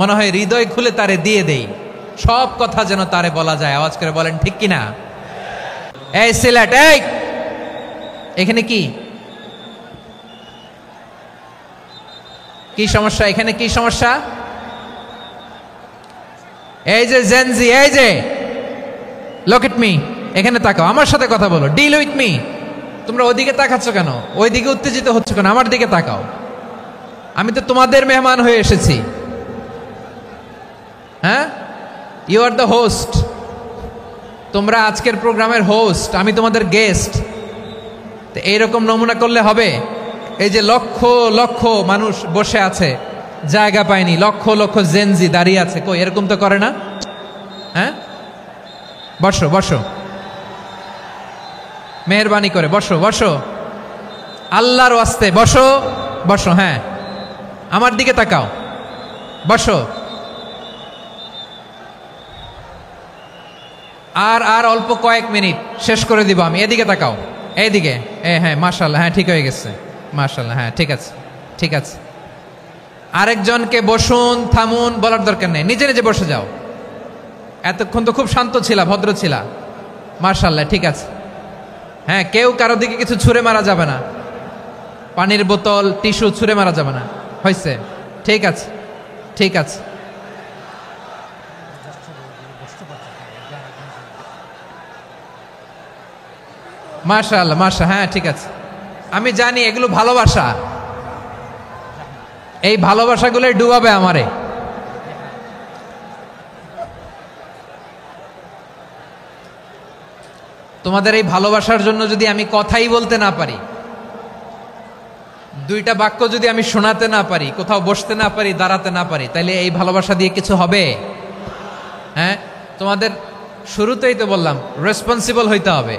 মনে হয় হৃদয় খুলে তারে দিয়ে দেই, সব কথা যেন তারে বলা যায়। আওয়াজ করে বলেন ঠিক কিনা? এই সিলেট, এই এখানে কি কি সমস্যা? এখানে কি সমস্যা? এই যে জেনজি, এই যে লুক এট মি, এখানে তাকাও, আমার সাথে কথা বলো, ডিল উইথ মি। তোমরা ওইদিকে তাকাচ্ছ কেন? ওইদিকে উত্তেজিত হচ্ছ কেন? আমার দিকে তাকাও। আমি তো তোমাদের মেহমান হয়ে এসেছি। হ্যাঁ, ইউ আর দ্য হোস্ট। তোমরা আজকের প্রোগ্রামের হোস্ট, আমি তোমাদের গেস্ট। তো এইরকম নমুনা করলে হবে? এই যে লক্ষ লক্ষ মানুষ বসে আছে, জায়গা পায়নি, লক্ষ লক্ষ জেনজি দাঁড়িয়ে আছে, কই এরকম তো করে না? হ্যাঁ, বসো বসো, মেহরবানি করে বসো বসো, আল্লাহর ওয়াস্তে বসো বসো। হ্যাঁ, আমার দিকে তাকাও, বসো। আর অল্প কয়েক মিনিট, শেষ করে দিব আমি। এদিকে তাকাও, এইদিকে। হ্যাঁ, মাশাআল্লাহ, হ্যাঁ ঠিক হয়ে গেছে, মাশাআল্লাহ, হ্যাঁ ঠিক আছে, ঠিক আছে। আরেকজনকে বসুন, থামুন বলার দরকার নেই, নিজে নিজে বসে যাও। এতক্ষণ তো খুব শান্ত ছিলা, ভদ্র ছিলা, মাশাআল্লাহ, ঠিক আছে। হ্যাঁ, কেউ কারো দিকে কিছু ছুঁড়ে মারা যাবে না, পানির বোতল, টিস্যু ছুঁড়ে মারা যাবে না। হয়েছে, ঠিক আছে, ঠিক আছে। মাশাআল্লাহ, হ্যাঁ ঠিক আছে। আমি জানি এগুলো ভালোবাসা, এই ভালোবাসাগুলোই ডুবাবে আমারে। তোমাদের এই ভালোবাসার জন্য যদি আমি কথাই বলতে না পারি, 2টা বাক্য যদি আমি শোনাতে না পারি, কোথাও বসতে না পারি, দাঁড়াতে না পারি, তাহলে এই ভালোবাসা দিয়ে কিছু হবে? হ্যাঁ, তোমাদের শুরুতেই তো বললাম রেসপন্সিবল হইতে হবে।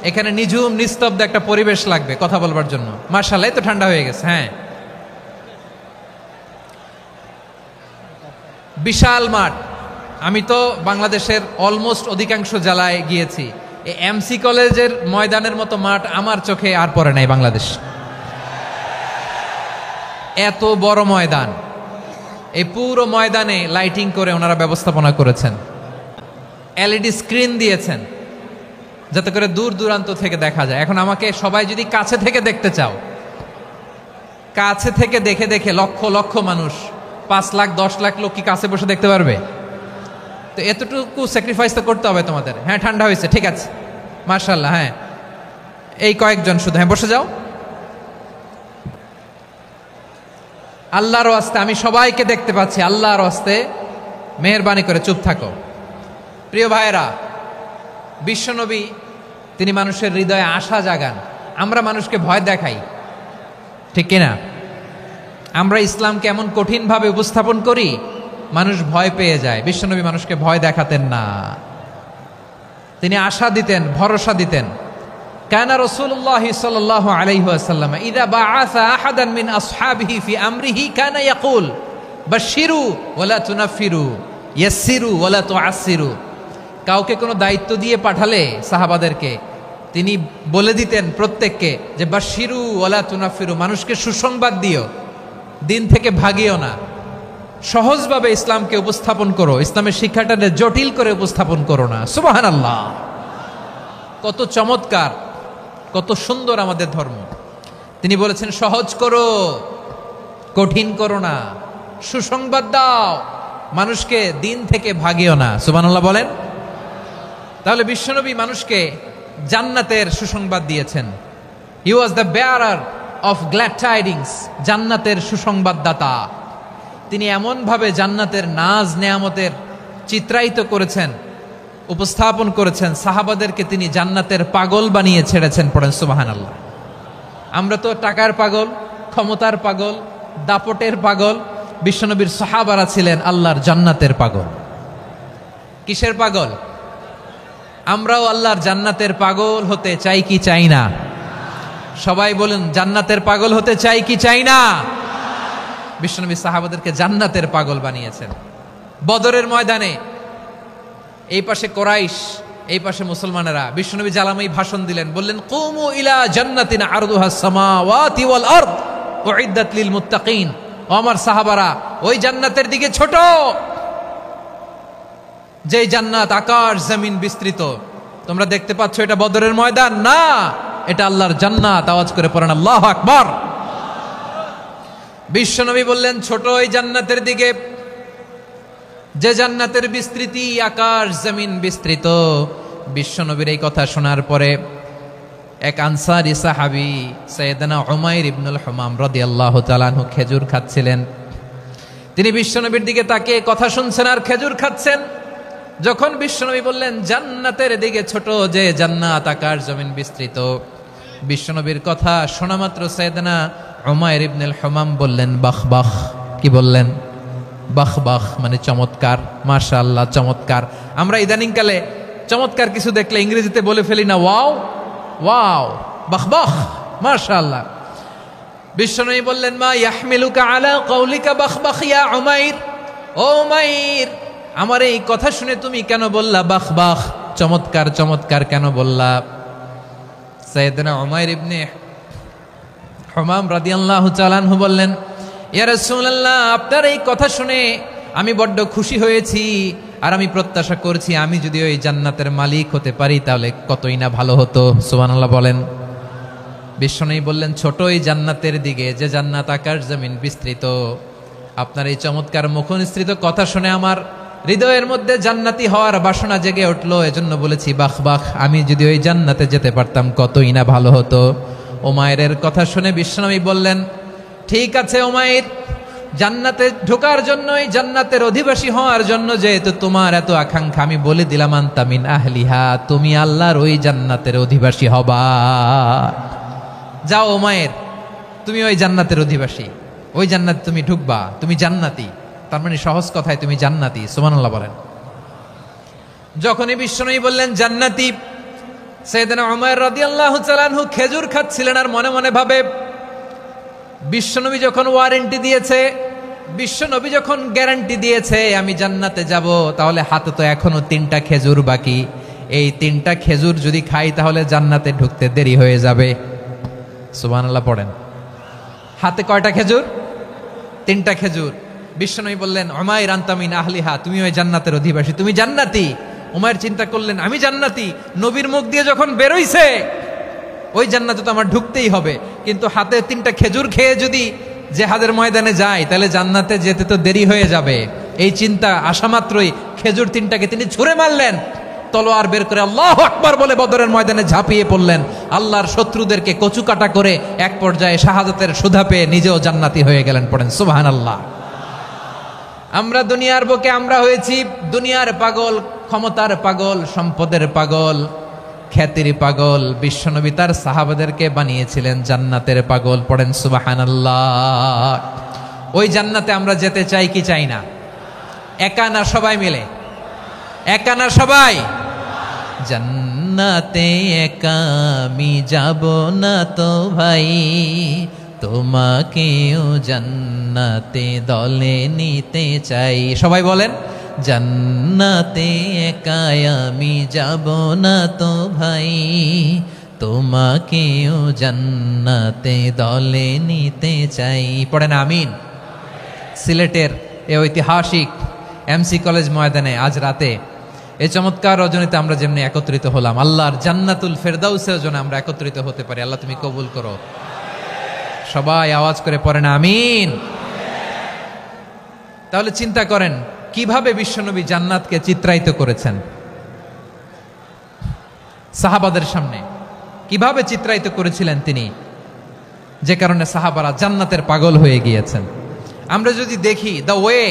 এখানে নিঝুম নিস্তব্ধ একটা পরিবেশ লাগবে কথা বলবার জন্য। মাশাআল্লাহ, তো ঠান্ডা হয়ে গেছে। হ্যাঁ, বিশাল মাঠ। আমি তো বাংলাদেশের অলমোস্ট অধিকাংশ জেলায় গিয়েছি, এই এমসি কলেজের ময়দানের মতো মাঠ আমার চোখে আর পড়ে নাই বাংলাদেশ। এত বড় ময়দান, এই পুরো ময়দানে লাইটিং করে ওনারা ব্যবস্থাপনা করেছেন, এলইডি স্ক্রিন দিয়েছেন যাতে করে দূর দূরান্ত থেকে দেখা যায়। এখন আমাকে সবাই যদি কাছে থেকে দেখতে চাও, কাছে থেকে দেখে দেখে লক্ষ লক্ষ মানুষ, 5 লাখ 10 লাখ লোক কি কাছে বসে দেখতে পারবে? তো এতটুকু স্যাক্রিফাইস তো করতে হবে তোমাদের। হ্যাঁ, ঠান্ডা হয়েছে, ঠিক আছে, মাশাআল্লাহ। হ্যাঁ, এই কয়েকজন শুধু, হ্যাঁ বসে যাও। আল্লাহর ওয়াস্তে আমি সবাইকে দেখতে পাচ্ছি, আল্লাহর ওয়াস্তে মেহেরবানি করে চুপ থাকো। প্রিয় ভাইয়েরা, বিশ্বনবী তিনি মানুষের হৃদয়ে আশা জাগান। আমরা মানুষকে ভয় দেখাই, ঠিক কিনা? আমরা ইসলামকে এমন কঠিনভাবে উপস্থাপন করি, মানুষ ভয় পেয়ে যায়। বিশ্বনবী মানুষকে ভয় দেখাতেন না, তিনি আশা দিতেন, ভরসা দিতেন। كان رسول الله صلى الله عليه وسلم إذا بعث أحدا من أصحابه في أمره كان يقول بشروا ولا تنفروا يسروا ولا تعسروا কাউকে কোনো দায়িত্ব দিয়ে পাঠালে সাহাবাদেরকে তিনি বলে দিতেন প্রত্যেককে যে বাশিরু ওয়ালা তুনাফিরু, মানুষকে সুসংবাদ দিও, দিন থেকে ভাগিও না, সহজভাবে ইসলামকে উপস্থাপন করো, ইসলামের শিক্ষাটাকে জটিল করে উপস্থাপন করো না। সুবহানাল্লাহ, কত চমৎকার, কত সুন্দর আমাদের ধর্ম। তিনি বলেছেন সহজ করো, কঠিন করো না, সুসংবাদ দাও, মানুষকে দিন থেকে ভাগিও না। সুবহানাল্লাহ বলেন। তাহলে বিশ্বনবী মানুষকে জান্নাতের সুসংবাদ দিয়েছেন। He was the bearer of glad tidings, জান্নাতের সুসংবাদদাতা। তিনি এমনভাবে জান্নাতের নাজ নেয়ামতের চিত্রায়িত করেছেন, উপস্থাপন করেছেন, সাহাবাদেরকে তিনি জান্নাতের পাগল বানিয়ে ছেড়েছেন। পড়েন সুবহানাল্লাহ। আমরা তো টাকার পাগল, ক্ষমতার পাগল, দাপটের পাগল। বিশ্বনবীর সাহাবারা ছিলেন আল্লাহর জান্নাতের পাগল। কিসের পাগল? আমরাও আল্লাহর জান্নাতের পাগল হতে চাই কি চাই না? সবাই বলুন, জান্নাতের পাগল হতে চাই কি চাই না? বিশ্বনবী সাহাবাদেরকে জান্নাতের পাগল বানিয়েছেন। বদরের ময়দানে এই পাশে কোরাইশ, এই পাশে মুসলমানেরা, বিশ্বনবী জ্বালাময়ী ভাষণ দিলেন, বললেন কুমু ইলা জান্নাতিন আরদুহাস সামাওয়াতি ওয়াল আরদ উইদ্দাত লিল মুত্তাকিন। ও আমার সাহাবারা, ওই জান্নাতের দিকে ছোট, যে জান্নাত আকাশ জমিন বিস্তৃত। তোমরা দেখতে পাচ্ছ এটা বদরের ময়দান না, এটা আল্লাহর জান্নাত। আওয়াজ করে পড়েন আল্লাহু আকবার। বিশ্বনবী বললেন ছোট ওই জান্নাতের দিকে, যে জান্নাতের বিস্তৃতি আকাশ জমিন বিস্তৃত। বিশ্বনবীর এই কথা শোনার পরে এক আনসারী সাহাবী সাইয়েদনা উমাইর ইবনুল হুমাম রাদিয়াল্লাহু তাআলা আনহু খেজুর খাচ্ছিলেন। তিনি বিশ্বনবীর দিকে তাকিয়ে কথা শুনছেন আর খেজুর খাচ্ছেন। যখন বিশ্বনবী বললেন জান্নাতের দিকে ছোট, যে জান্নাত আকাশ জমিন বিস্তৃত, বিশ্বনবীর কথা শোনা মাত্র সাইয়েদনা উমাইর ইবনুল হুমাম বললেন বাহ বাহ। কি বললেন? বাহ বাহ, মানে চমৎকার, মাশাআল্লাহ, চমৎকার। আমরা ইদানিং কালে চমৎকার কিছু দেখলে ইংরেজিতে বলে ফেলি না ওয়াও ওয়াও, বাহ বাহ, মাশাআল্লাহ। বিশ্বনবী বললেন মা ইয়াহমিলুকা আলা কওলিকা বাহ বাহ ইয়া উমাইর। ও উমাইর, আমার এই কথা শুনে তুমি কেন বললা বাহ বাহ, চমৎকার চমৎকার কেন বললা? সাইয়েদনা উমাইর ইবনে হুমাম রাদিয়াল্লাহু তাআলা আনহু বললেন ইয়া রাসূলুল্লাহ, আপনার এই কথা শুনে আমি বড্ড খুশি হয়েছি, আর আমি প্রত্যাশা করছি আমি যদি ওই জান্নাতের মালিক হতে পারি তাহলে কতই না ভালো হতো। সুবহানাল্লাহ বলেন। বিশ্বনবী বললেন ছোট এই জান্নাতের দিকে, যে জান্নাত আকাশ জমিন বিস্তৃত। আপনার এই চমৎকার মুখনিসৃত কথা শুনে আমার হৃদয়ের মধ্যে জান্নাতি হওয়ার বাসনা জেগে উঠলো, এজন্য বলেছি বাহ বাহ, আমি যদি ওই জান্নাতে যেতে পারতাম কতই না ভালো হতো। উমাইরের কথা শুনে বিশ্বনবী বললেন ঠিক আছে উমাইর, জান্নাতে ঢোকার জন্য, এই জান্নাতের অধিবাসী হওয়ার জন্য যেহেতু তোমার এত আকাঙ্ক্ষা, আমি বলে দিলাম আনতা মিন আহলিহা, তুমি আল্লাহর ওই জান্নাতের অধিবাসী হবা। যাও উমাইর, তুমি ওই জান্নাতের অধিবাসী, ওই জান্নাতে তুমি ঢুকবা, তুমি জান্নাতি। তার মানে সহজ কথায় তুমি জান্নাতি। সুবহানাল্লাহ বলেন। যখনই বিশ্বনবী বললেন জান্নাতি, সাইয়েদনা উমাইর রাদিয়াল্লাহু তাআলা আনহু খেজুর খাচ্ছিলেন আর মনে মনে ভাবে বিশ্বনবী যখন ওয়ারেন্টি দিয়েছে, বিশ্বনবী যখন গ্যারান্টি দিয়েছে আমি জান্নাতে যাব, তাহলে হাতে তো এখনো 3টা খেজুর বাকি। এই 3টা খেজুর যদি খাই তাহলে জান্নাতে ঢুকতে দেরি হয়ে যাবে। সুবহানাল্লাহ পড়েন। হাতে কয়টা খেজুর? 3টা খেজুর। বিশ্বনবী বললেন উমাইর আনতা মিন আহলিহা, তুমি ওই জান্নাতের অধিবাসী, তুমি জান্নাতি। উমাইর চিন্তা করলেন আমি জান্নাতি, নবীর মুখ দিয়ে যখন বেরোইছে ওই জান্নাতে তো আমার ঢুকতেই হবে, কিন্তু হাতে 3টা খেজুর খেয়ে যদি জিহাদের ময়দানে যাই তাহলে জান্নাতে যেতে তো দেরি হয়ে যাবে। এই চিন্তা আসা মাত্রই খেজুর 3টাকে তিনি ছুঁড়ে মারলেন, তলোয়ার বের করে আল্লাহু আকবার বলে বদরের ময়দানে ঝাঁপিয়ে পড়লেন। আল্লাহর শত্রুদেরকে কচুকাটা করে এক পর্যায়ে শাহাদাতের সুধা পেয়ে নিজেও জান্নাতি হয়ে গেলেন। পড়েন সুবহানাল্লাহ। আমরা দুনিয়ার বুকে আমরা হয়েছি দুনিয়ার পাগল, ক্ষমতার পাগল, সম্পদের পাগল, খ্যাতির পাগল। বিশ্বনবী তার সাহাবাদেরকে বানিয়েছিলেন জান্নাতের পাগল। পড়েন সুবহানাল্লাহ। ওই জান্নাতে আমরা যেতে চাই কি চাই না? একা না সবাই মিলে? একা না সবাই? জান্নাত জান্নাতে একা আমি যাব না তো ভাই, তোমাকেও জান্নাতে দলে নিতে চাই। সবাই বলেন, জান্নাতে একা আমি যাব না তো ভাই, তোমাকেও জান্নাতে দলে নিতে চাই। পড়েন আমিন। সিলেটের এই ঐতিহাসিক এমসি কলেজ ময়দানে আজ রাতে এই চমৎকার রজনীতে আমরা যেমনি একত্রিত হলাম, আল্লাহর জান্নাতুল ফেরদাউসের জন্য আমরা একত্রিত হতে পারি। আল্লাহ তুমি কবুল করো। সবাই আওয়াজ করে পড়েন আমিন। তাহলে চিন্তা করেন কিভাবে বিশ্বনবী জান্নাতকে চিত্রায়িত করেছেন সাহাবাদের সামনে, কিভাবে চিত্রায়িত করেছিলেন তিনি, যে কারণে সাহাবারা জান্নাতের পাগল হয়ে গিয়েছেন। আমরা যদি দেখি the way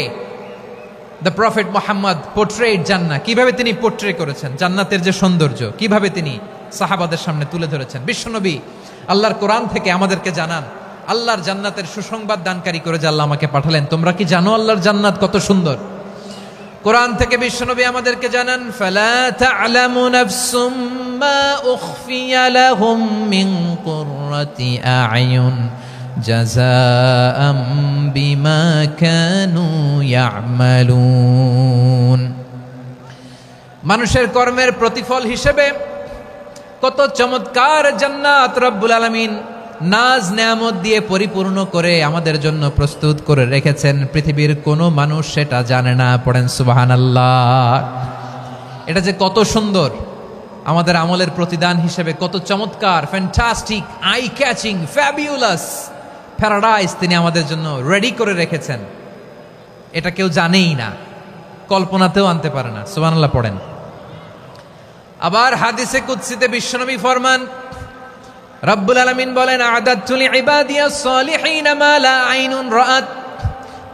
the prophet Muhammad portrait জান্নাত, কিভাবে তিনি পোর্ট্রে করেছেন জান্নাতের যে সৌন্দর্য, কিভাবে তিনি সাহাবাদের সামনে তুলে ধরেছেন। বিশ্বনবী আল্লাহর কোরআন থেকে আমাদেরকে জানান আল্লাহর জান্নাতের সুসংবাদ দানকারী করে যে আল্লাহ আমাকে পাঠালেন। তোমরা কি জানো আল্লাহর জান্নাত কত সুন্দর? কোরআন থেকে বিশ্বনবী আমাদেরকে জানান, ফালা তা'লামু নাফসুম মা উখফিয়া লাহুম মিন কুররাতি আ'য়ুন জাযাআম বিমা কানু ইয়া'মালুন। মানুষের কর্মের প্রতিফল হিসেবে কত চমৎকার জান্নাত রব্বুল আলামিন নাজ নেয়ামত দিয়ে পরিপূর্ণ করে আমাদের জন্য প্রস্তুত করে রেখেছেন। পৃথিবীর কোনো মানুষ সেটা জানে না। পড়েন সুবহানাল্লাহ। এটা যে কত সুন্দর, আমাদের আমলের প্রতিদান হিসেবে কত চমৎকার, fantastic, eye catching, fabulous paradise তিনি আমাদের জন্য রেডি করে রেখেছেন। এটা কেউ জানেই না, কল্পনাতেও আনতে পারে না। সুবহানাল্লাহ পড়েন। আবার হাদিসে কুদসিতে বিশ্বনবী ফরমান, রব্বুল আলামিন বলেন, আ'দাদতু লিইবাদিয়াস সালিহিন মা লা আইনুন রাআত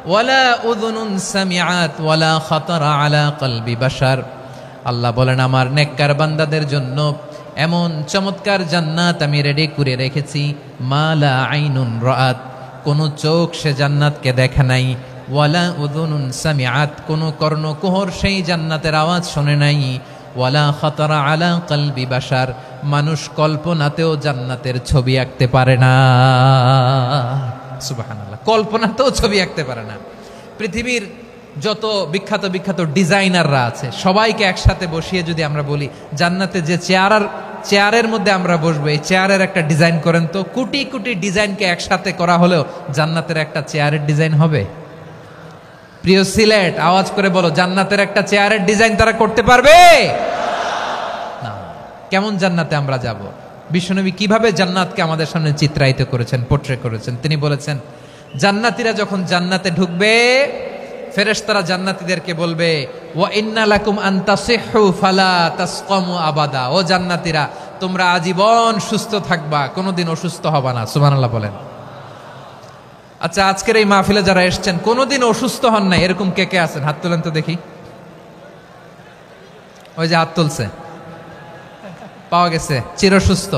ওয়ালা উযুনুন সামিআত ওয়ালা খাতারা আলা কলবি বাশার। আল্লাহ বলেন, আমার নেককার বান্দাদের জন্য এমন চমৎকার জান্নাত আমি রেডি করে রেখেছি, মা লা আইনুন রাআত, কোন চোখ সে জান্নাতকে দেখে নাই, ওয়ালা উযুনুন সামিআত, কোন কর্ণকুহর সেই জান্নাতের আওয়াজ শুনে নাই, ওয়ালা খাতারা আলা কলবি বাশার, মানুষ কল্পনাতেও জান্নাতের ছবি আঁকতে পারে না। সুবহানাল্লাহ, কল্পনাতেও ছবি আঁকতে পারে না। পৃথিবীর যত বিখ্যাত বিখ্যাত ডিজাইনাররা আছে সবাইকে একসাথে বসিয়ে যদি আমরা বলি জান্নাতে যে চেয়ারের মধ্যে আমরা বসবো, এই চেয়ারের একটা ডিজাইন করেন তো, কোটি কোটি ডিজাইনকে একসাথে করা হলেও জান্নাতের একটা চেয়ারের ডিজাইন হবে? প্রিয় সিলেট, আওয়াজ করে বলো, জান্নাতের একটা চেয়ারের ডিজাইন তারা করতে পারবে না। কেমন জান্নাতে আমরা যাব? বিশ্বনবী কিভাবে জান্নাতকে আমাদের সামনে চিত্রায়িত করেছেন, পোর্ট্রে করেছেন। তিনি বলেছেন, জান্নাতীরা যখন জান্নাতে ঢুকবে, ফেরেশতারা জান্নাতীদেরকে বলবে, ওয়া ইন্না লাকুম আন তাসিহু ফালা তাসকামু আবাদা। ও জান্নাতীরা, তোমরা আজীবন সুস্থ থাকবা, কোনোদিন অসুস্থ হবা না। সুবহানাল্লাহ বলেন। আচ্ছা, আজকের এই মাহফিলে যারা এসেছেন কোনোদিন অসুস্থ হন নাই, এরকম কে কে আছেন? হাত তোলেন তো দেখি। ওই যে হাত তুলছে, পাওয়া গেছে, চিরসুস্থ।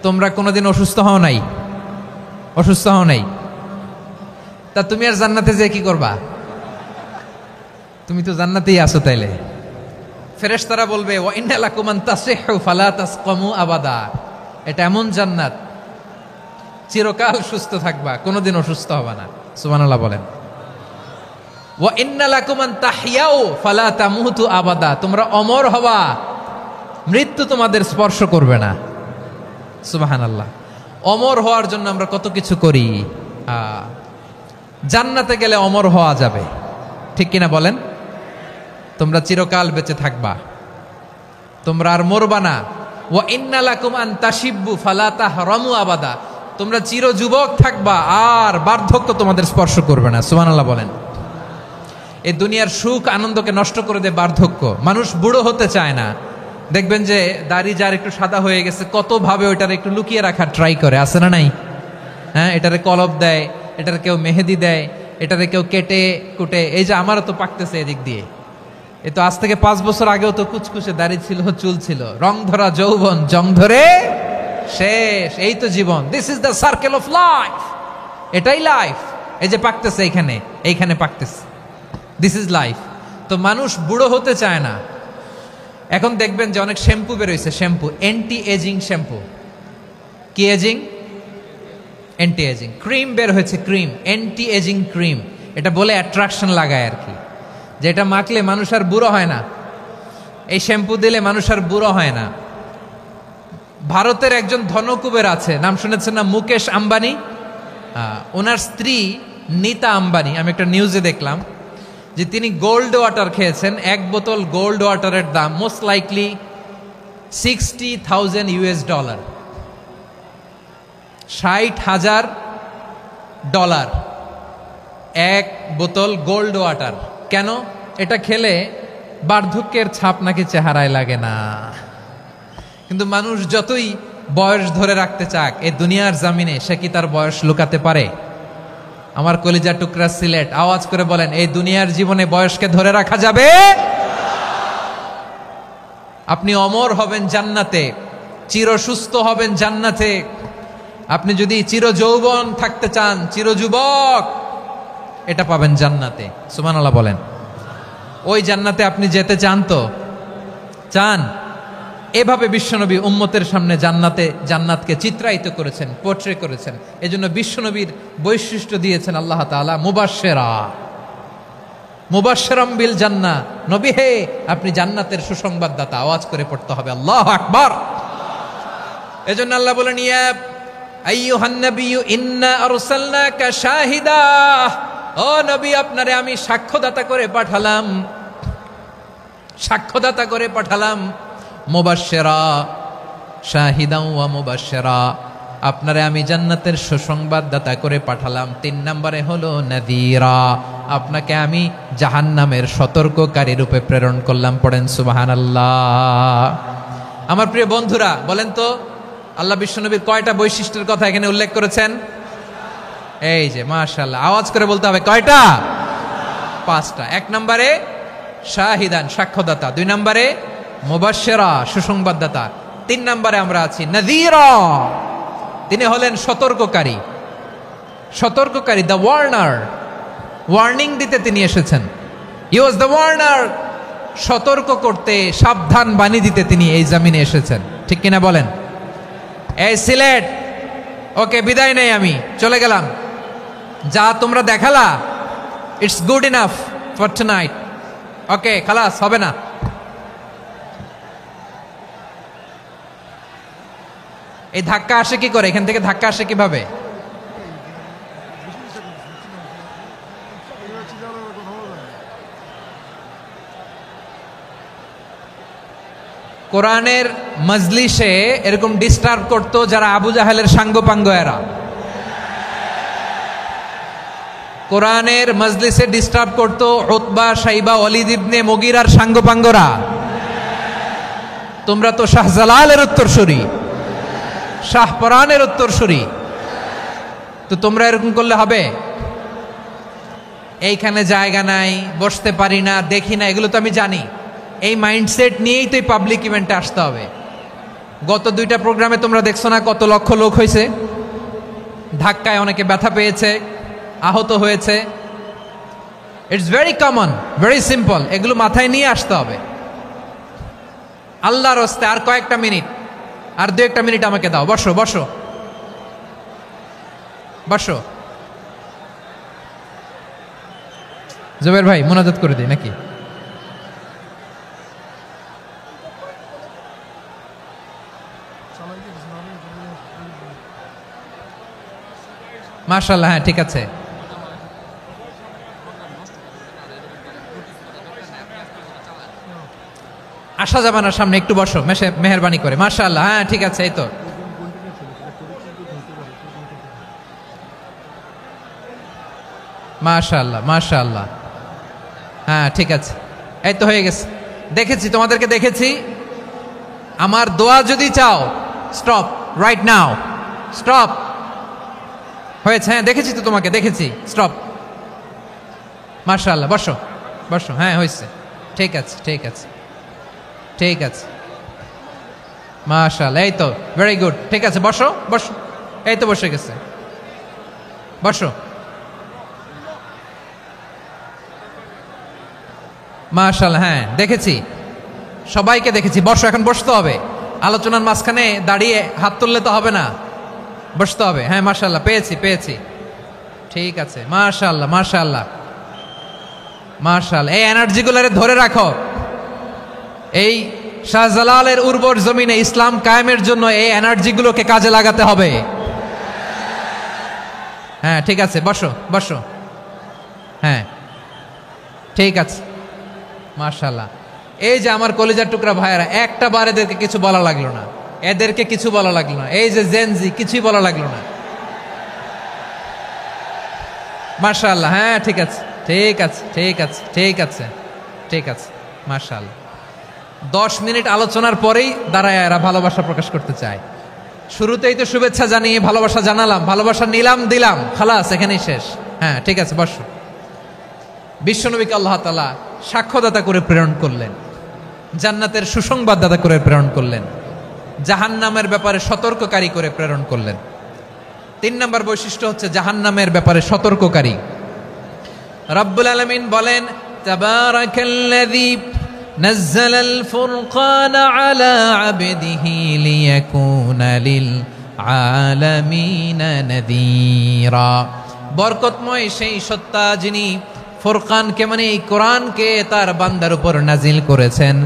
তোমরা কোনোদিন অসুস্থ হও নাই? অসুস্থ হও নাই? তা তুমি আর জান্নাতে যে কি করবা? তুমি তো জান্নাতেই আছো। তাইলে ফেরেশতারা বলবে, ওয়া ইন্না লাকুম আন তাসিহু ফালা তাসকামু আবাদা। এটা এমন জান্নাত, চিরকাল সুস্থ থাকবা, কোনোদিন অসুস্থ হবা না। সুবহানাল্লাহ বলেন। ওয়া ইন্না লাকুম আন তাহইয়াউ ফালা তামুতু আবাদা। তোমরা অমর হবা, মৃত্যু তোমাদের স্পর্শ করবে না। সুবহানাল্লাহ। অমর হওয়ার জন্য আমরা কত কিছু করি। জান্নাতে গেলে অমর হওয়া যাবে, ঠিক কিনা বলেন? তোমরা চিরকাল বেঁচে থাকবা, তোমরা আর মরবা না। ওয়া ইন্না লাকুম আন তাশিব্বু ফালা তাহরামু আবাদা। তোমরা চির যুবক থাকবা, আর বার্ধক্য তোমাদের স্পর্শ করবে না। সুবহানাল্লাহ বলেন। এই দুনিয়ার সুখ আনন্দকে নষ্ট করে দেয় বার্ধক্য। মানুষ বুড়ো হতে চায় না। দেখবেন যে দাড়ি যার একটু সাদা হয়ে গেছে, কত ভাবে ওইটার একটু লুকিয়ে রাখার ট্রাই করে, আছে না নাই? হ্যাঁ, এটারে কলব দেয়, এটার কেউ মেহেদি দেয়, এটারে কেউ কেটে কুটে। এই যে আমারও তো পাকতেছে এদিক দিয়ে, এ তো আজ থেকে 5 বছর আগেও তো কুচকুচে দাড়ি ছিল, চুল ছিল, রং ধরা যৌবন জং ধরে শেষ। এই তো জীবন। This is the circle of life. এটাই লাইফ। এই যে পাকতেছে এইখানে পাকতেছে, দিস ইজ লাইফ। তো মানুষ বুড়ো হতে চায় না। এখন দেখবেন যে অনেক শ্যাম্পু বেরোইছে, শ্যাম্পু অ্যান্টি এজিং শ্যাম্পু। কি এজিং? Anti ageing. ক্রিম বের হয়েছে, ক্রিম অ্যান্টি এজিং ক্রিম। এটা বলে অ্যাট্রাকশন লাগায় আর কি, যে এটা মাখলে মানুষ আর বুড়ো হয় না, এই শ্যাম্পু দিলে মানুষ আর বুড়ো হয় না। ভারতের একজন ধনকুবের আছে, নাম শুনেছেন না? মুকেশ আম্বানি। ওনার স্ত্রী নীতা আম্বানি, আমি একটা নিউজে দেখলাম যে তিনি গোল্ড ওয়াটার খেয়েছেন। এক বোতল গোল্ড ওয়াটারের দাম মোস্ট লাইকলি $60,000, $60,000 এক বোতল গোল্ড ওয়াটার। কেন? এটা খেলে বার্ধক্যের ছাপ নাকি চেহারায় লাগে না। কিন্তু মানুষ যতই বয়স ধরে রাখতে চাক এই দুনিয়ার জামিনে, সে কি তার বয়স লুকাতে পারে? আমার কলিজা টুকরা সিলেট, আওয়াজ করে বলেন, এই দুনিয়ার জীবনে বয়সকে ধরে রাখা যাবে? আপনি অমর হবেন জান্নাতে, চির সুস্থ হবেন জান্নাতে। আপনি যদি চির যৌবন থাকতে চান, চির যুবক, এটা পাবেন জান্নাতে। সুবহানাল্লাহ বলেন। ওই জান্নাতে আপনি যেতে চান তো? চান? এভাবে বিশ্বনবী উম্মতের সামনে জান্নাতকে চিত্রায়িত করেছেন, পোর্ট্রে করেছেন। এজন্য বিশ্বনবীর বৈশিষ্ট্য দিয়েছেন আল্লাহ তাআলা মুবাশশিরাম বিল জান্নাহ। নবী হে, আপনি জান্নাতের সুসংবাদদাতা। আওয়াজ করে পড়তে হবে আল্লাহু আকবার। এজন্য আল্লাহ বলেন, ইয়া আইয়ুহান নাবিয়্যু ইন্না আরসালনাকা শাহিদা। ও নবী, আপনারে আমি সাক্ষ্যদাতা করে পাঠালাম, সাক্ষ্যদাতা করে পাঠালাম। মুবাশশিরা, শাহিদাও ওয়া মুবাশশিরা, আপনারে আমি জান্নাতের সুসংবাদদাতা করে পাঠালাম। 3 নম্বরে হলো নাযীরা, আপনাকে আমি জাহান্নামের সতর্ককারী রূপে প্রেরণ করলাম। পড়েন সুবহানাল্লাহ। আমার প্রিয় বন্ধুরা, বলেন তো আল্লাহ বিশ্বনবীর কয়টা বৈশিষ্ট্যের কথা এখানে উল্লেখ করেছেন? এই যে মাশাআল্লাহ, আওয়াজ করে বলতে হবে, কয়টা? 5টা। 1 নম্বরে শাহিদান, সাক্ষ্যদাতা। 2 নম্বরে মুবাশশিরা, সুসংবাদদাতা। 3 নম্বরে আমরা আছি নাযীরা, তিনি হলেন সতর্ককারী। সতর্ককারী, দ্য ওয়ার্নার, ওয়ার্নিং দিতে তিনি এসেছেন। হি ওয়াজ দ্য ওয়ার্নার, সতর্ক করতে, সাবধান বাণী দিতে তিনি এই জমিনে এসেছেন। ঠিক কিনা বলেন? এই সিলেট, ওকে বিদায় নেই, আমি চলে গেলাম। যা তোমরা দেখালা, it's good enough for tonight. Okay, খালাস, হবে না। এই ধাক্কা আসে কি করে? এখান থেকে ধাক্কা আসে কিভাবে? কোরআনের মজলিসে এরকম ডিস্টার্ব করতো যারা আবু জাহেলের সাঙ্গপাঙ্গ এরা। কোরআনের মজলিসে ডিস্টার্ব করতো উতবা, শাইবা, ওয়ালিদ ইবনে মুগীরার সাঙ্গপাঙ্গরা। তোমরা তো শাহজালালের উত্তরসূরি, শাহপরানের উত্তরসূরি, তো তোমরা এরকম করলে হবে? এইখানে জায়গা নাই, বসতে পারি না, দেখি না, এগুলো তো আমি জানি। এই মাইন্ডসেট নিয়েই তো এই পাবলিক ইভেন্টে আসতে হবে। গত 2টা প্রোগ্রামে তোমরা দেখছো না কত লক্ষ লোক হয়েছে? ধাক্কায় অনেকে ব্যথা পেয়েছে, আহত হয়েছে। It's very common, very simple. এগুলো মাথায় নিয়ে আসতে হবে। আল্লাহর রাস্তে আর কয়েকটা মিনিট, আর 2-1টা মিনিট আমাকে দাও। বসো বসো বসো। জুবের ভাই, মুনাজাত করে দিই নাকি? মাশাআল্লাহ, হ্যাঁ ঠিক আছে। আসা যাবে না সামনে, একটু বসো মেহেরবানি করে। মাশাআল্লাহ, হ্যাঁ ঠিক আছে। এই তো মাশাআল্লাহ, মাশাআল্লাহ, হ্যাঁ ঠিক আছে। এই তো হয়ে গেছে। দেখেছি, তোমাদেরকে দেখেছি। আমার দোয়া যদি চাও, স্টপ রাইট নাও, স্টপ। হয়েছে? হ্যাঁ দেখেছি তো তোমাকে, দেখেছি। স্টপ। মাশাআল্লাহ, বসো বসো। হ্যাঁ হয়েছে, ঠিক আছে ঠিক আছে ঠিক আছে। মাশাআল্লাহ, এই তো ভেরি গুড। ঠিক আছে, বসো বসো। এই তো বসে গেছে, বসো। মাশাআল্লাহ, হ্যাঁ দেখেছি। সবাইকে দেখেছি। বসো, এখন বসতে হবে। আলোচনার মাঝখানে দাঁড়িয়ে হাত তুললে তো হবে না, বসতে হবে। হ্যাঁ, মাশাআল্লাহ, পেয়েছি। ঠিক আছে, মাশাআল্লাহ মাশাআল্লাহ মাশাআল্লাহ। এই এনার্জিগুলোরে ধরে রাখো। এই শাহজালালের উর্বর জমিনে ইসলাম কায়েমের জন্য এই এনার্জিগুলোকে কাজে লাগাতে হবে। হ্যাঁ, ঠিক আছে, বসো। হ্যাঁ, ঠিক আছে, মাশাআল্লাহ। এই যে আমার কলিজার টুকরা ভাইয়েরা, একটা বার এদেরকে কিছু বলা লাগলো না, এদেরকে কিছু বলা লাগলো না। এই যে জেনজি, কিছুই বলা লাগলো না। মাশাআল্লাহ। হ্যাঁ, ঠিক আছে, মাশাআল্লাহ। 10 মিনিট আলোচনার পরেই দাঁড়ায় এরা ভালোবাসা প্রকাশ করতে চায়। শুরুতেই তো শুভেচ্ছা জানিয়ে ভালোবাসা জানালাম, ভালোবাসা নিলাম, দিলাম, খালাস, এখানেই শেষ। হ্যাঁ, ঠিক আছে, বসো। বিশ্বনবীকে আল্লাহ তাআলা সাক্ষ্যদাতা করে প্রেরণ করলেন, জান্নাতের সুসংবাদদাতা করে প্রেরণ করলেন, জাহান্নামের ব্যাপারে সতর্ককারী করে প্রেরণ করলেন। 3 নম্বর বৈশিষ্ট্য হচ্ছে জাহান্নামের ব্যাপারে সতর্ককারী। রব্বুল আলামিন বলেন, তাবারাকাল্লাযী নাযালাল ফুরকানা আলা আবদিহি লিয়াকুনা লিল আলামিনা নাযীরা। বরকতময় সেই সত্তা যিনি ফুরকানকে মানে এই কোরআনকে তার বান্দার উপর নাজিল করেছেন,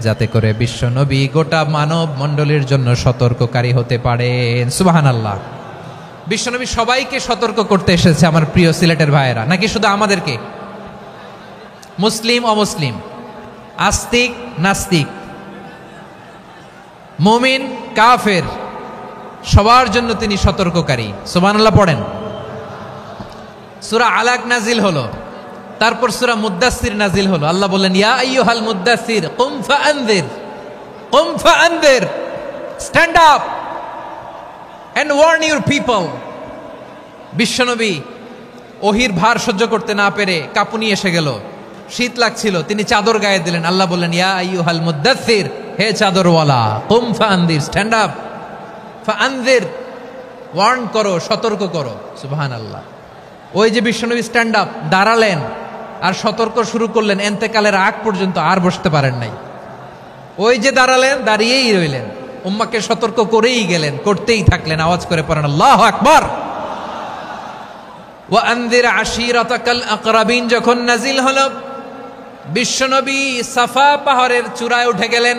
যাতে করে বিশ্ব নবী গোটা মানব মণ্ডলীর জন্য সতর্ককারী হতে পারেন। সুবহানাল্লাহ। বিশ্বনবী সবাইকে সতর্ক করতে এসেছে, আমার প্রিয় সিলেটের ভাইয়েরা, নাকি শুধু আমাদেরকে? মুসলিম অমুসলিম, আস্তিক নাস্তিক, মুমিন কাফের, সবার জন্য তিনি সতর্ককারী। সুবহানাল্লাহ পড়েন। সূরা আলাক নাজিল হলো, তারপর সূরা মুদ্দাসসির নাজিল হলো। আল্লাহ বললেন, ইয়া আইয়ুহাল মুদ্দাসসির কুম ফাআনযির, stand up and warn your people. বিশ্বনবী ওহির ভার সহ্য করতে না পেরে কাঁপুনি এসে গেল, শীত লাগছিল, তিনি চাদর গায়ে দিলেন। আল্লাহ বললেন, ইয়া আইয়ুহাল মুদ্দাসসির, হে চাদরওয়ালা, কুম ফাআনযির, স্ট্যান্ড আপ, ফাআনযির, ওয়ার্ন করো, সতর্ক করো। সুবহানাল্লাহ। ওই যে বিশ্বনবী স্ট্যান্ড আপ, দাঁড়ালেন আর সতর্ক শুরু করলেন, এন্তেকালের আগ পর্যন্ত আর বসতে পারেন নাই। ওই যে দাঁড়ালেন, দাঁড়িয়েই রইলেন, উম্মাকে সতর্ক করেই গেলেন, করতেই থাকলেন। আওয়াজ করে পড়েন আল্লাহু আকবার। ওয়া আনযির আশীরাতাকাল আকরাবিন যখন নাজিল হলো, বিশ্বনবী সাফা পাহাড়ের চূড়ায় উঠে গেলেন,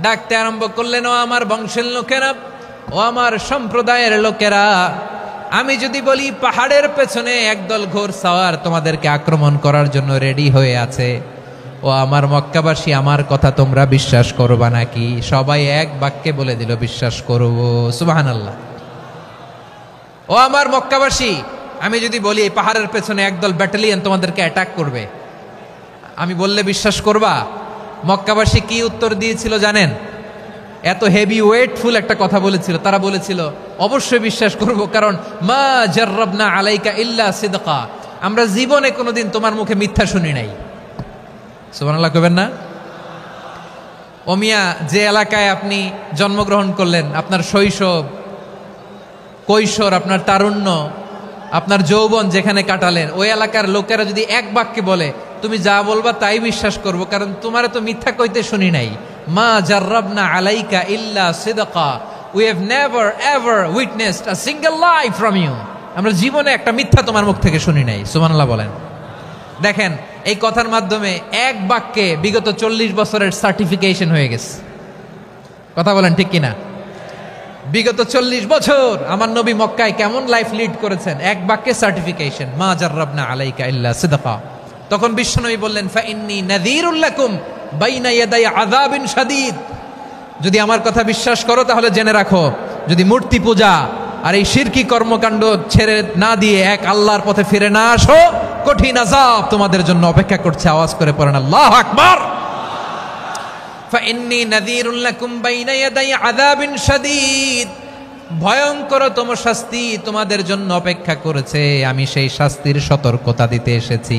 ডাকতে আরম্ভ করলেন, ও আমার বংশের লোকেরা, ও আমার সম্প্রদায়ের লোকেরা, আমি যদি বলি পাহাড়ের পেছনে একদল ঘোড়সাওয়ার তোমাদেরকে আক্রমণ করার জন্য রেডি হয়ে আছে, ও আমার মক্কাবাসী, আমার কথা তোমরা বিশ্বাস করবা নাকি? সবাই এক বাক্যে বলে দিল, বিশ্বাস করব। সুবহানাল্লাহ। ও আমার মক্কাবাসী, আমি যদি বলি এই পাহাড়ের পেছনে একদল ব্যাটালিয়ন তোমাদেরকে অ্যাটাক করবে, আমি বললে বিশ্বাস করবা? মক্কাবাসী কি উত্তর দিয়েছিল জানেন? এত হেভি ওয়েটফুল একটা কথা বলেছিল। তারা বলেছিল, অবশ্যই বিশ্বাস করব, কারণ মা জাররাবনা আলাইকা ইল্লা সিদকা, আমরা জীবনে কোনোদিন তোমার মুখে মিথ্যা শুনি নাই। সুবহানাল্লাহ কইবেন না? ও মিয়া, যে এলাকায় আপনি জন্মগ্রহণ করলেন, আপনার শৈশব, কৈশোর, আপনার তারুণ্য, আপনার যৌবন যেখানে কাটালেন, ওই এলাকার লোকেরা যদি এক বাক্যে বলে তুমি যা বলবা তাই বিশ্বাস করব, কারণ তোমারে তো মিথ্যা কইতে শুনি নাই। মা জাররাবনা আলাইকা ইল্লা সিদকা, we have never ever witnessed a single lie from you, আমরা জীবনে একটা মিথ্যা তোমার মুখ থেকে শুনি নাই। সুবহানাল্লাহ বলেন। দেখেন, এই কথার মাধ্যমে এক বাক্যে বিগত 40 বছরের সার্টিফিকেশন হয়ে গেছে। কথা বলেন ঠিক কিনা? বিগত 40 বছর আমার নবী মক্কায় কেমন লাইফ লিড করেছেন, এক বাক্যে সার্টিফিকেশন, মা জাররাবনা আলাইকা ইল্লা সিদকা। তখন বিশ্বনবী বললেন, ফা ইন্নী নাযীরুল লাকুম বাইনা ইয়াদাই আযাবিন শাদীদ, যদি আমার কথা বিশ্বাস করো তাহলে জেনে রাখো, যদি মূর্তি পূজা আর এই শিরকি কর্মকাণ্ড ছেড়ে না দিয়ে এক আল্লাহর পথে ফিরে না আসো, কঠিন আযাব তোমাদের জন্য অপেক্ষা করছে। আওয়াজ করে পড়েন আল্লাহু আকবার। ফাইন্নী নাযীরুল লাকুম বাইনা ইয়াদাই আযাবিন শাদীদ, ভয়ঙ্করতম শাস্তি তোমাদের জন্য অপেক্ষা করেছে, আমি সেই শাস্তির সতর্কতা দিতে এসেছি।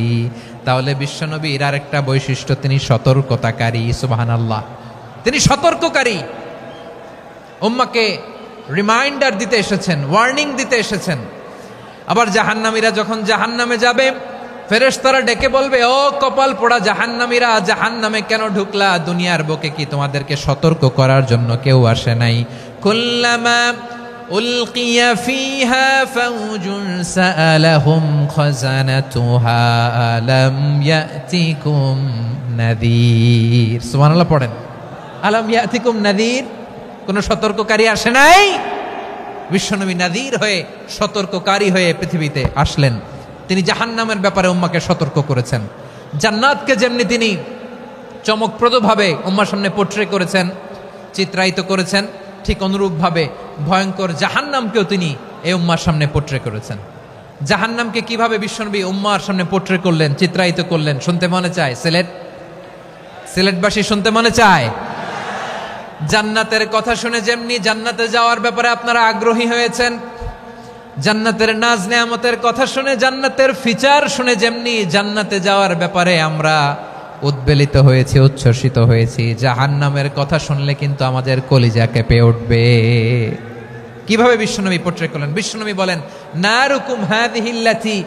তাহলে বিশ্বনবীর আরেকটা বৈশিষ্ট্য, তিনি সতর্কতাকারী। সুবহানাল্লাহ। তিনি সতর্ককারী, উম্মাকে রিমাইন্ডার দিতে এসেছেন, ওয়ার্নিং দিতে এসেছেন। আবার জাহান্নামীরা যখন জাহান্নামে যাবে, ফেরেশতারা ডেকে বলবে, ও কপাল পোড়া জাহান্নামীরা, জাহান্নামে কেন ঢুকলা? দুনিয়ার বুকে কি তোমাদেরকে সতর্ক করার জন্য কেউ আসে নাই? কুল্লামা উলকিয়া ফিহা ফাউজুন সাআলাহুম খাজানাতুহা আলাম ইয়াতিকুম নাযীর। সুবহানাল্লাহ পড়েন। আলাম ইয়াতিকুম নাযীর, কোন সতর্ককারী আসে নাই? বিশ্বনবী নাযীর হয়ে, সতর্ককারী হয়ে পৃথিবীতে আসলেন। তিনি জাহান্নামের ব্যাপারে উম্মাকে সতর্ক করেছেন। জান্নাতকে যেমনি তিনি চমকপ্রদভাবে উম্মার সামনে পোট্রে করেছেন, চিত্রায়িত করেছেন, ঠিক অনুরূপভাবে ভয়ঙ্কর জাহান্নামকেও তিনি এই উম্মার সামনে পোট্রে করেছেন। জাহান্নামকে কিভাবে বিশ্বনবী উম্মার সামনে পোট্রে করলেন, চিত্রায়িত করলেন, শুনতে মনে চায়? সিলেটবাসী শুনতে মনে চায়? জান্নাতের কথা শুনে যেমনি জান্নাতে যাওয়ার ব্যাপারে আপনারা আগ্রহী হয়েছেন, জান্নাতের নাজ নেয়ামতের কথা শুনে, জান্নাতের ফিচার শুনে যেমনি জান্নাতে যাওয়ার ব্যাপারে আমরা উদ্বেলিত হয়েছি, উচ্ছ্বসিত হয়েছি, জাহান্নামের কথা শুনলে কিন্তু আমাদের কলিজা কেঁপে উঠবে। কিভাবে বিশ্বনবী পোট্রে করলেন? বিশ্বনবী বলেন, নারুকুম হাযিহিল্লাতী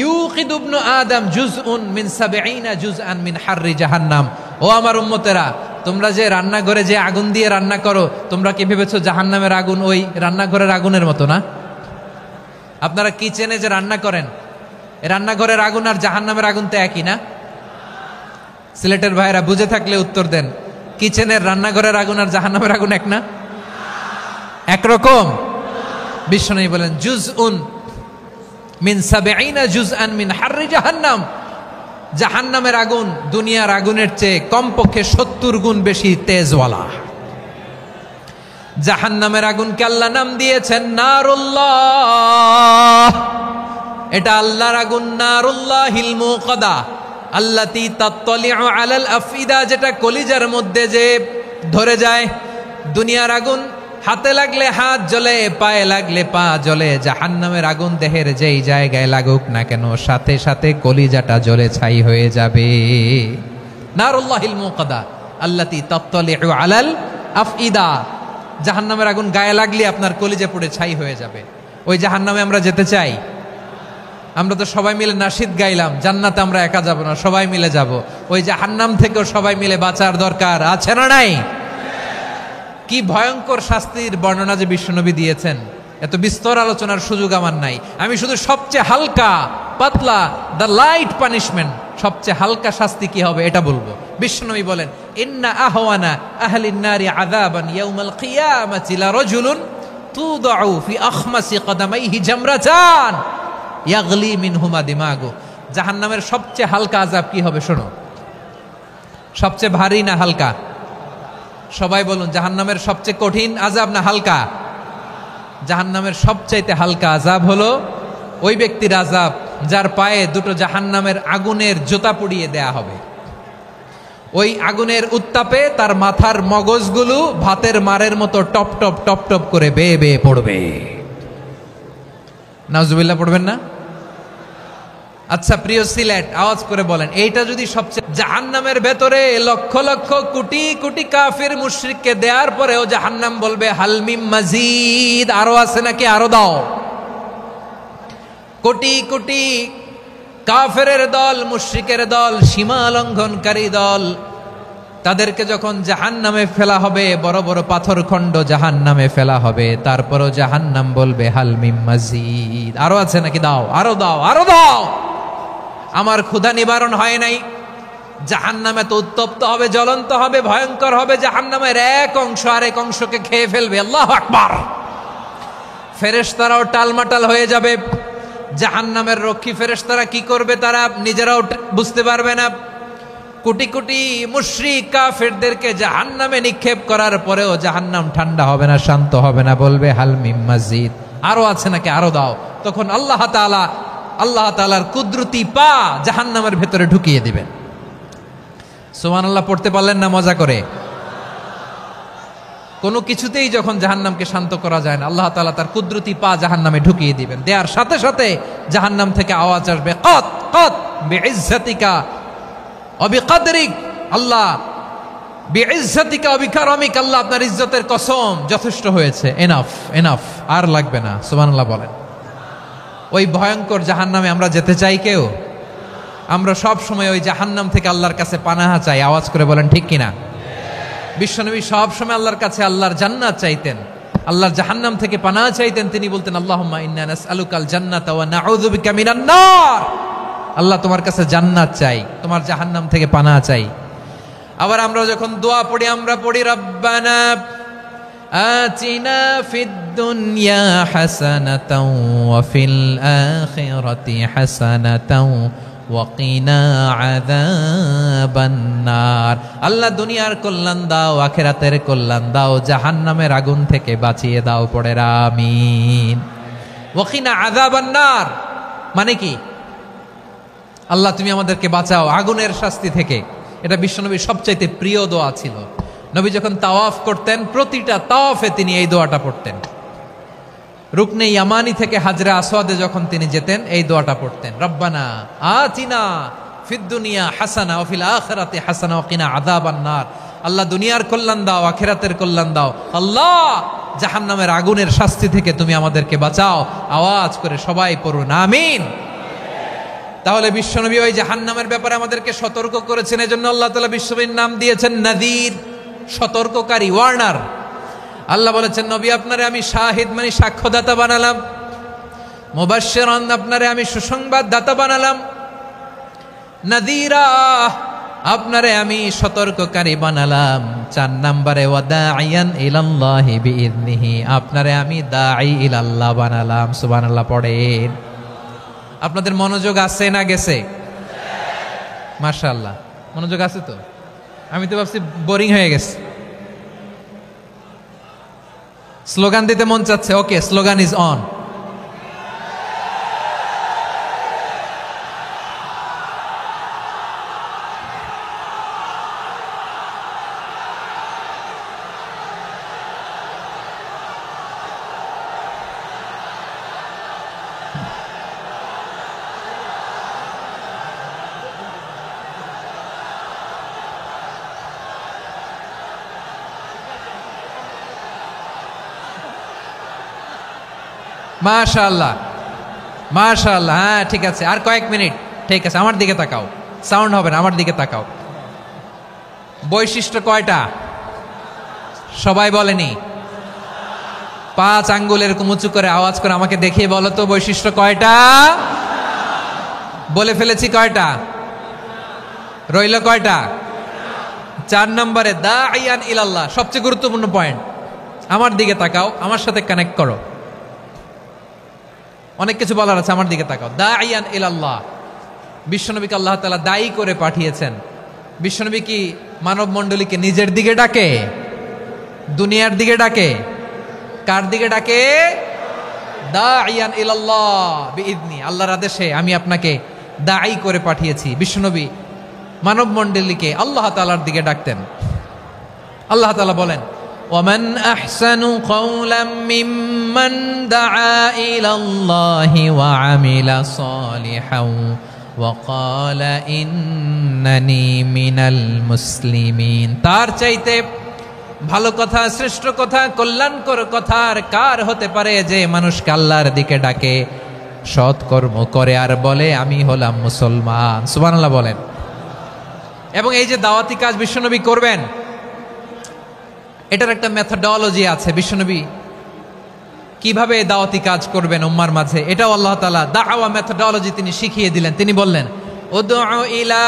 ইউকিদু ইবনু আদম জুজউন মিন ৭০ জুজআন মিন হাররি জাহান্নাম। ও আমার উম্মতেরা, তোমরা যে রান্নাঘরে যে আগুন দিয়ে রান্না করো, তোমরা কি ভেবেছো জাহান্নামের আগুন ওই রান্নাঘরের আগুনের মতো না? আপনারা কিচেনে যে রান্না করেন, রান্নাঘরের আগুন আর জাহান্নামের আগুন তো একই না? সিলেটের ভাইরা বুঝে থাকলে উত্তর দেন। কিচেনের রান্নাঘরের আগুন আর জাহান্নামের আগুন এক না? একরকম? বিশ্বনবী বলেন, জুজউন মিন ৭০ জুজআন মিন হাররি জাহান্নাম। জাহান্নামের আগুন দুনিয়ার আগুনের চেয়ে কমপক্ষে ৭০ গুণ বেশি তেজওয়ালা। জাহান্নামের আগুনকে আল্লাহ নাম দিয়েছেন নারুল্লাহ। এটা আল্লাহর আগুন, নারুল্লাহিল মুকাদা আল্লাতী তাত্তালিউ আলাল আফইদা, যেটা কলিজার মধ্যে যে ধরে যায়। দুনিয়ার আগুন হাতে লাগলে হাত জ্বলে, পায়ে লাগলে পা জ্বলে। জাহান্নামের আগুন দেহের যেই জায়গায় লাগুক না কেন, সাথে সাথে কলিজাটা জ্বলে ছাই হয়ে যাবে। নারুল্লাহিল মুকাদা আল্লাতী তাত্তালিউ আলাল আফইদা। জাহান্নামের আগুন গায়ে লাগলে আপনার কলিজা পুড়ে ছাই হয়ে যাবে। ওই জাহান্নামে আমরা যেতে চাই? আমরা তো সবাই মিলে নাশিদ গাইলাম, জান্নাতে আমরা একা যাব না, সবাই মিলে যাব। ওই জাহান্নাম থেকেও সবাই মিলে বাঁচার দরকার আছে না নাই? কি ভয়ঙ্কর শাস্তির বর্ণনা যে বিশ্বনবী দিয়েছেন, এত বিস্তর আলোচনার সুযোগ আমার নাই। আমি শুধু সবচেয়ে হালকা পাতলা, দ্য লাইট পানিশমেন্ট, সবচেয়ে হালকা শাস্তি কি হবে এটা বলবো। বিশ্বনবী বলেন, ইন্না আহওয়ানা আহলিন নারি আযাবান ইয়াউমাল কিয়ামাতি লারাজুলুন তুদাউ ফি আখমাসি কদামাইহি জামরাতান ইয়াগলি মিনহুমা দিমাগু। জাহান্নামের সবচেয়ে হালকা আযাব কি হবে শোনো। সবচেয়ে ভারী না হালকা? সবাই বলুন, জাহান্নামের সবচেয়ে কঠিন আযাব না হালকা? জাহান্নামের সবচাইতে হালকা আযাব হলো ওই ব্যক্তির আযাব যার পায়ে দুটো জাহান্নামের আগুনের জুতা পুড়িয়ে দেয়া হবে। ওই আগুনের উত্তাপে তার মাথার মগজগুলো ভাতের মারের মতো টপ টপ টপ টপ করে বেয়ে বেয়ে পড়বে। নাউজুবিল্লাহ পড়বেন না? আচ্ছা প্রিয় সিলেট, আওয়াজ করে বলেন, এইটা যদি সবচেয়ে, জাহান্নামের ভেতরে লক্ষ লক্ষ কোটি কোটি কাফির মুশরিককে দেওয়ার পরেও জাহান্নাম বলবে হালমিম মাজিদ, আরো আছে নাকি, আরো দাও। কোটি কোটি কাফেরের দল, মুশরিকের দল, সীমা লঙ্ঘনকারী দল, তাদেরকে যখন জাহান্নামে ফেলা হবে, বড় বড় পাথর খণ্ড জাহান্নামে ফেলা হবে, তারপরও জাহান্নাম বলবে হালমিম মাজিদ, আরো আছে নাকি, দাও, আরো দাও, আরো দাও। আমার ক্ষুধা নিবারণ হয় নাই। জাহান্নামে তো উত্তপ্ত হবে, জ্বলন্ত হবে, ভয়ঙ্কর হবে। জাহান্নামের এক অংশ আরেক অংশকে খেয়ে ফেলবে। আল্লাহু আকবার। ফেরেশতারাও টালমাটাল হয়ে যাবে। জাহান্নামের রক্ষী ফেরেশতারা কি করবে তারা নিজেরাও বুঝতে পারবে না। কোটি কোটি মুশরিক কাফেরদেরকে জাহান্নামে নিক্ষেপ করার পরেও জাহান্নাম ঠান্ডা হবে না, শান্ত হবে না, বলবে হালমিম মাজিদ, আরো আছে নাকি, আরো দাও। তখন আল্লাহ তাআলার কুদরতি পা জাহান্নামের ভেতরে ঢুকিয়ে দিবেন। সুবহানাল্লাহ পড়তে পারলেন না মজা করে? কোনো কিছুতেই যখন জাহান্নামকে শান্ত করা যায় না, আল্লাহ তাআলা তার কুদরতি পা জাহান্নামে ঢুকিয়ে দিবেন। দেওয়ার সাথে সাথে জাহান্নাম থেকে আওয়াজ আসবে, কত কত বিইজ্জাতিকা ওয়া বিকদরিক, আল্লাহ বিইজ্জাতিকা ওয়া বিকারামিক, আল্লাহ আপনার ইজ্জতের কসম, যথেষ্ট হয়েছে, এনাফ এনাফ, আর লাগবে না। সুবহানাল্লাহ বলেন। ওই ভয়ঙ্কর জাহান্নামে আমরা যেতে চাই কেউ? আমরা সব সময় ওই জাহান্নাম থেকে আল্লাহর কাছে পানাহা চাই। আওয়াজ করে বলেন ঠিক কিনা? বিশ্বনবী সব সময় আল্লাহর কাছে আল্লাহর জান্নাত চাইতেন, আল্লাহর জাহান্নাম থেকে পানাহা চাইতেন। তিনি বলতেন আল্লাহুম্মা ইন্না নাসআলুকাল জান্নাতা ওয়া নাউযু বিকা মিনান নার। আল্লাহ তোমার কাছে জান্নাত চাই, তোমার জাহান্নাম থেকে পানাহা চাই। আবার আমরা যখন দোয়া পড়ি আমরা পড়ি রব্বানা আতিনা ফিদ দুনিয়া হাসানাতাও ওয়া ফিল আখিরাতি হাসানাতাও ওয়া কিনা আযাবান নার। আল্লাহ দুনিয়ার কল্যাণ দাও, আখিরাতের কল্যাণ দাও, জাহান্নামের আগুন থেকে বাঁচিয়ে দাও। পড়ে আমিন। ওয়া কিনা আযাবান নার মানে কি? আল্লাহ তুমি আমাদেরকে বাঁচাও আগুনের শাস্তি থেকে। এটা বিশ্বনবীর সবচাইতে প্রিয় দোয়া ছিল। নবী যখন তাওয়াফ করতেন প্রতিটা তাওয়াফে তিনি এই দোয়াটা পড়তেন। রুকনে ইয়ামানি থেকে হাজরা আসওয়াদে যখন তিনি যেতেন এই দোয়াটা পড়তেন, রব্বানা আতিনা ফিদ দুনিয়া হাসানা ওয়া ফিল আখিরাতি হাসানা ওয়া কিনা আযাবান নার। আল্লাহ দুনিয়ার কল্যাণ দাও, আখিরাতের কল্যাণ দাও। আল্লাহ জাহান্নামের আগুনের শাস্তি থেকে তুমি আমাদেরকে বাঁচাও। আওয়াজ করে সবাই পড়ুন আমিন। তাহলে বিশ্বনবী ওই জাহান্নামের ব্যাপারে আমাদেরকে সতর্ক করেছেন। এজন্য আল্লাহ তাআলা বিশ্বনবীর নাম দিয়েছেন নাযীর, সতর্ককারী, ওয়ার্নার। আল্লাহ বলেছেন নবী আপনারে আমি শাহিদ মানে সাক্ষ্যদাতা বানালাম, মুবাশশিরান আপনারে আমি সুসংবাদ দাতা বানালাম, নাযীরা আপনারে আমি সতর্ককারী বানালাম। 4 নম্বরে ওয়া দাঈয়ান ইলাল্লাহি বিইذনিহি আপনারে আমি দাঈ ইলাল্লাহ বানালাম। সুবহানাল্লাহ পড়েন। আপনাদের মনোযোগ আছে না গেছে? মাশাআল্লাহ মনোযোগ আছে তো। আমি তো ভাবছি বোরিং হয়ে গেছে। স্লোগান দিতে মন চাচ্ছে। ওকে, স্লোগান ইজ অন। মাশাআল্লাহ মাশাআল্লাহ। হ্যাঁ ঠিক আছে, আর কয়েক মিনিট। ঠিক আছে, আমার দিকে তাকাও, সাউন্ড হবে না, আমার দিকে তাকাও। বৈশিষ্ট্য কয়টা সবাই বলেনি? 5 আঙ্গুল এরকম উঁচু করে আওয়াজ করে আমাকে দেখিয়ে বলো তো বৈশিষ্ট্য কয়টা? বলে ফেলেছি কয়টা? রইল কয়টা? 4 নম্বরে দাঈয়ান ইলাল্লাহ, সবচেয়ে গুরুত্বপূর্ণ পয়েন্ট। আমার দিকে তাকাও, আমার সাথে কানেক্ট করো। অনেক কিছু বলার আছে, আমার দিকে তাকাও। দাঈয়ান ইলাল্লাহ, বিশ্বনবীকে আল্লাহ তাআলা দায়ী করে পাঠিয়েছেন। বিশ্বনবী কি মানব মণ্ডলীকে নিজের দিকে ডাকে? দুনিয়ার দিকে ডাকে? কার দিকে ডাকে? দাঈয়ান ইলাল্লাহ বিইذনি, আল্লাহর আদেশে আমি আপনাকে দায়ী করে পাঠিয়েছি। বিশ্বনবী মানব মণ্ডলীকে আল্লাহ তাআলার দিকে ডাকতেন। আল্লাহ তাআলা বলেন ومن أحسن قولا ممن دعا إلى الله وعمل صالحا وقال إنني من المسلمين। তার চাইতে ভালো কথা, শ্রেষ্ঠ কথা, কল্যাণকর কথা আর কার হতে পারে যে মানুষকে আল্লাহর দিকে ডাকে, সৎকর্ম করে আর বলে আমি হলাম মুসলমান। সুবহানাল্লাহ বলেন। এবং এই যে দাওয়াতি কাজ বিশ্বনবী করবেন, এটার একটা মেথডোলজি আছে। বিশ্বনবী কিভাবে দাওয়াতি কাজ করবেন উম্মার মাঝে, এটাও আল্লাহ তাআলা দাওয়া মেথডোলজি তিনি শিখিয়ে দিলেন। তিনি বললেন উদউ ইলা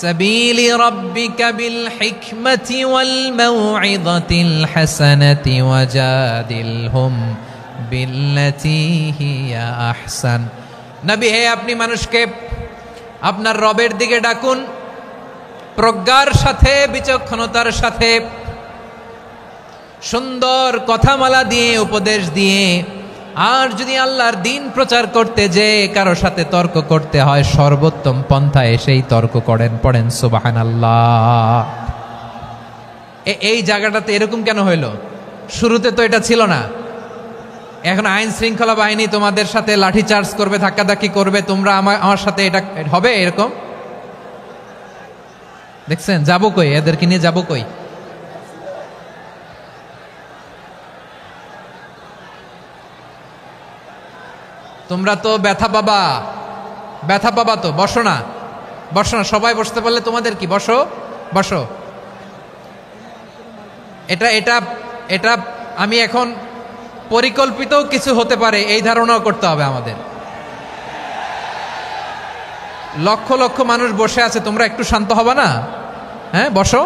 সাবিলি রাব্বিকা বিল হিকমাতি ওয়াল মাউইযাতিল হাসানাতি ওয়াজাদিলহুম বিল্লাতী হিয়া আহসান। নবী হে, আপনি মানুষকে আপনার রবের দিকে ডাকুন প্রজ্ঞার সাথে, বিচক্ষণতার সাথে, সুন্দর কথামালা দিয়ে, উপদেশ দিয়ে। আর যদি আল্লাহর দ্বীন প্রচার করতে যে কারো সাথে তর্ক করতে হয়, সর্বোত্তম পন্থায় সেই তর্ক করেন। পড়েন সুবহানাল্লাহ। এই জায়গাটাতে এরকম কেন হইল? শুরুতে তো এটা ছিল না। এখন আইন শৃঙ্খলা বাহিনী তোমাদের সাথে লাঠি চার্জ করবে, ধাক্কাধাক্কি করবে, তোমরা আমার সাথে এটা হবে এরকম? দেখছেন যাবো কই? এদেরকে নিয়ে যাবো কই? তোমরা তো ব্যথা পাবা, ব্যথা পাবা তো, বসো না, বসো না। সবাই বসতে পারলে তোমাদের কি, বসো বসো। এটা এটা এটা আমি এখন পরিকল্পিতও কিছু হতে পারে এই ধারণাও করতে হবে আমাদের। লক্ষ লক্ষ মানুষ বসে আছে, তোমরা একটু শান্ত হবে না? হ্যাঁ, বসো।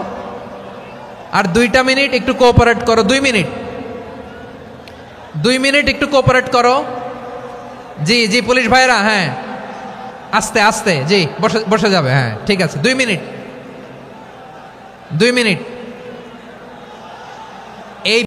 আর 2টা মিনিট একটু কোঅপারেট করো। 2 মিনিট, 2 মিনিট একটু কোঅপারেট করো। জি জি পুলিশ ভাইরা, হ্যাঁ আস্তে আস্তে, জি বসে বসে যাবে, হ্যাঁ ঠিক আছে। 2 মিনিট, 2 মিনিট। এই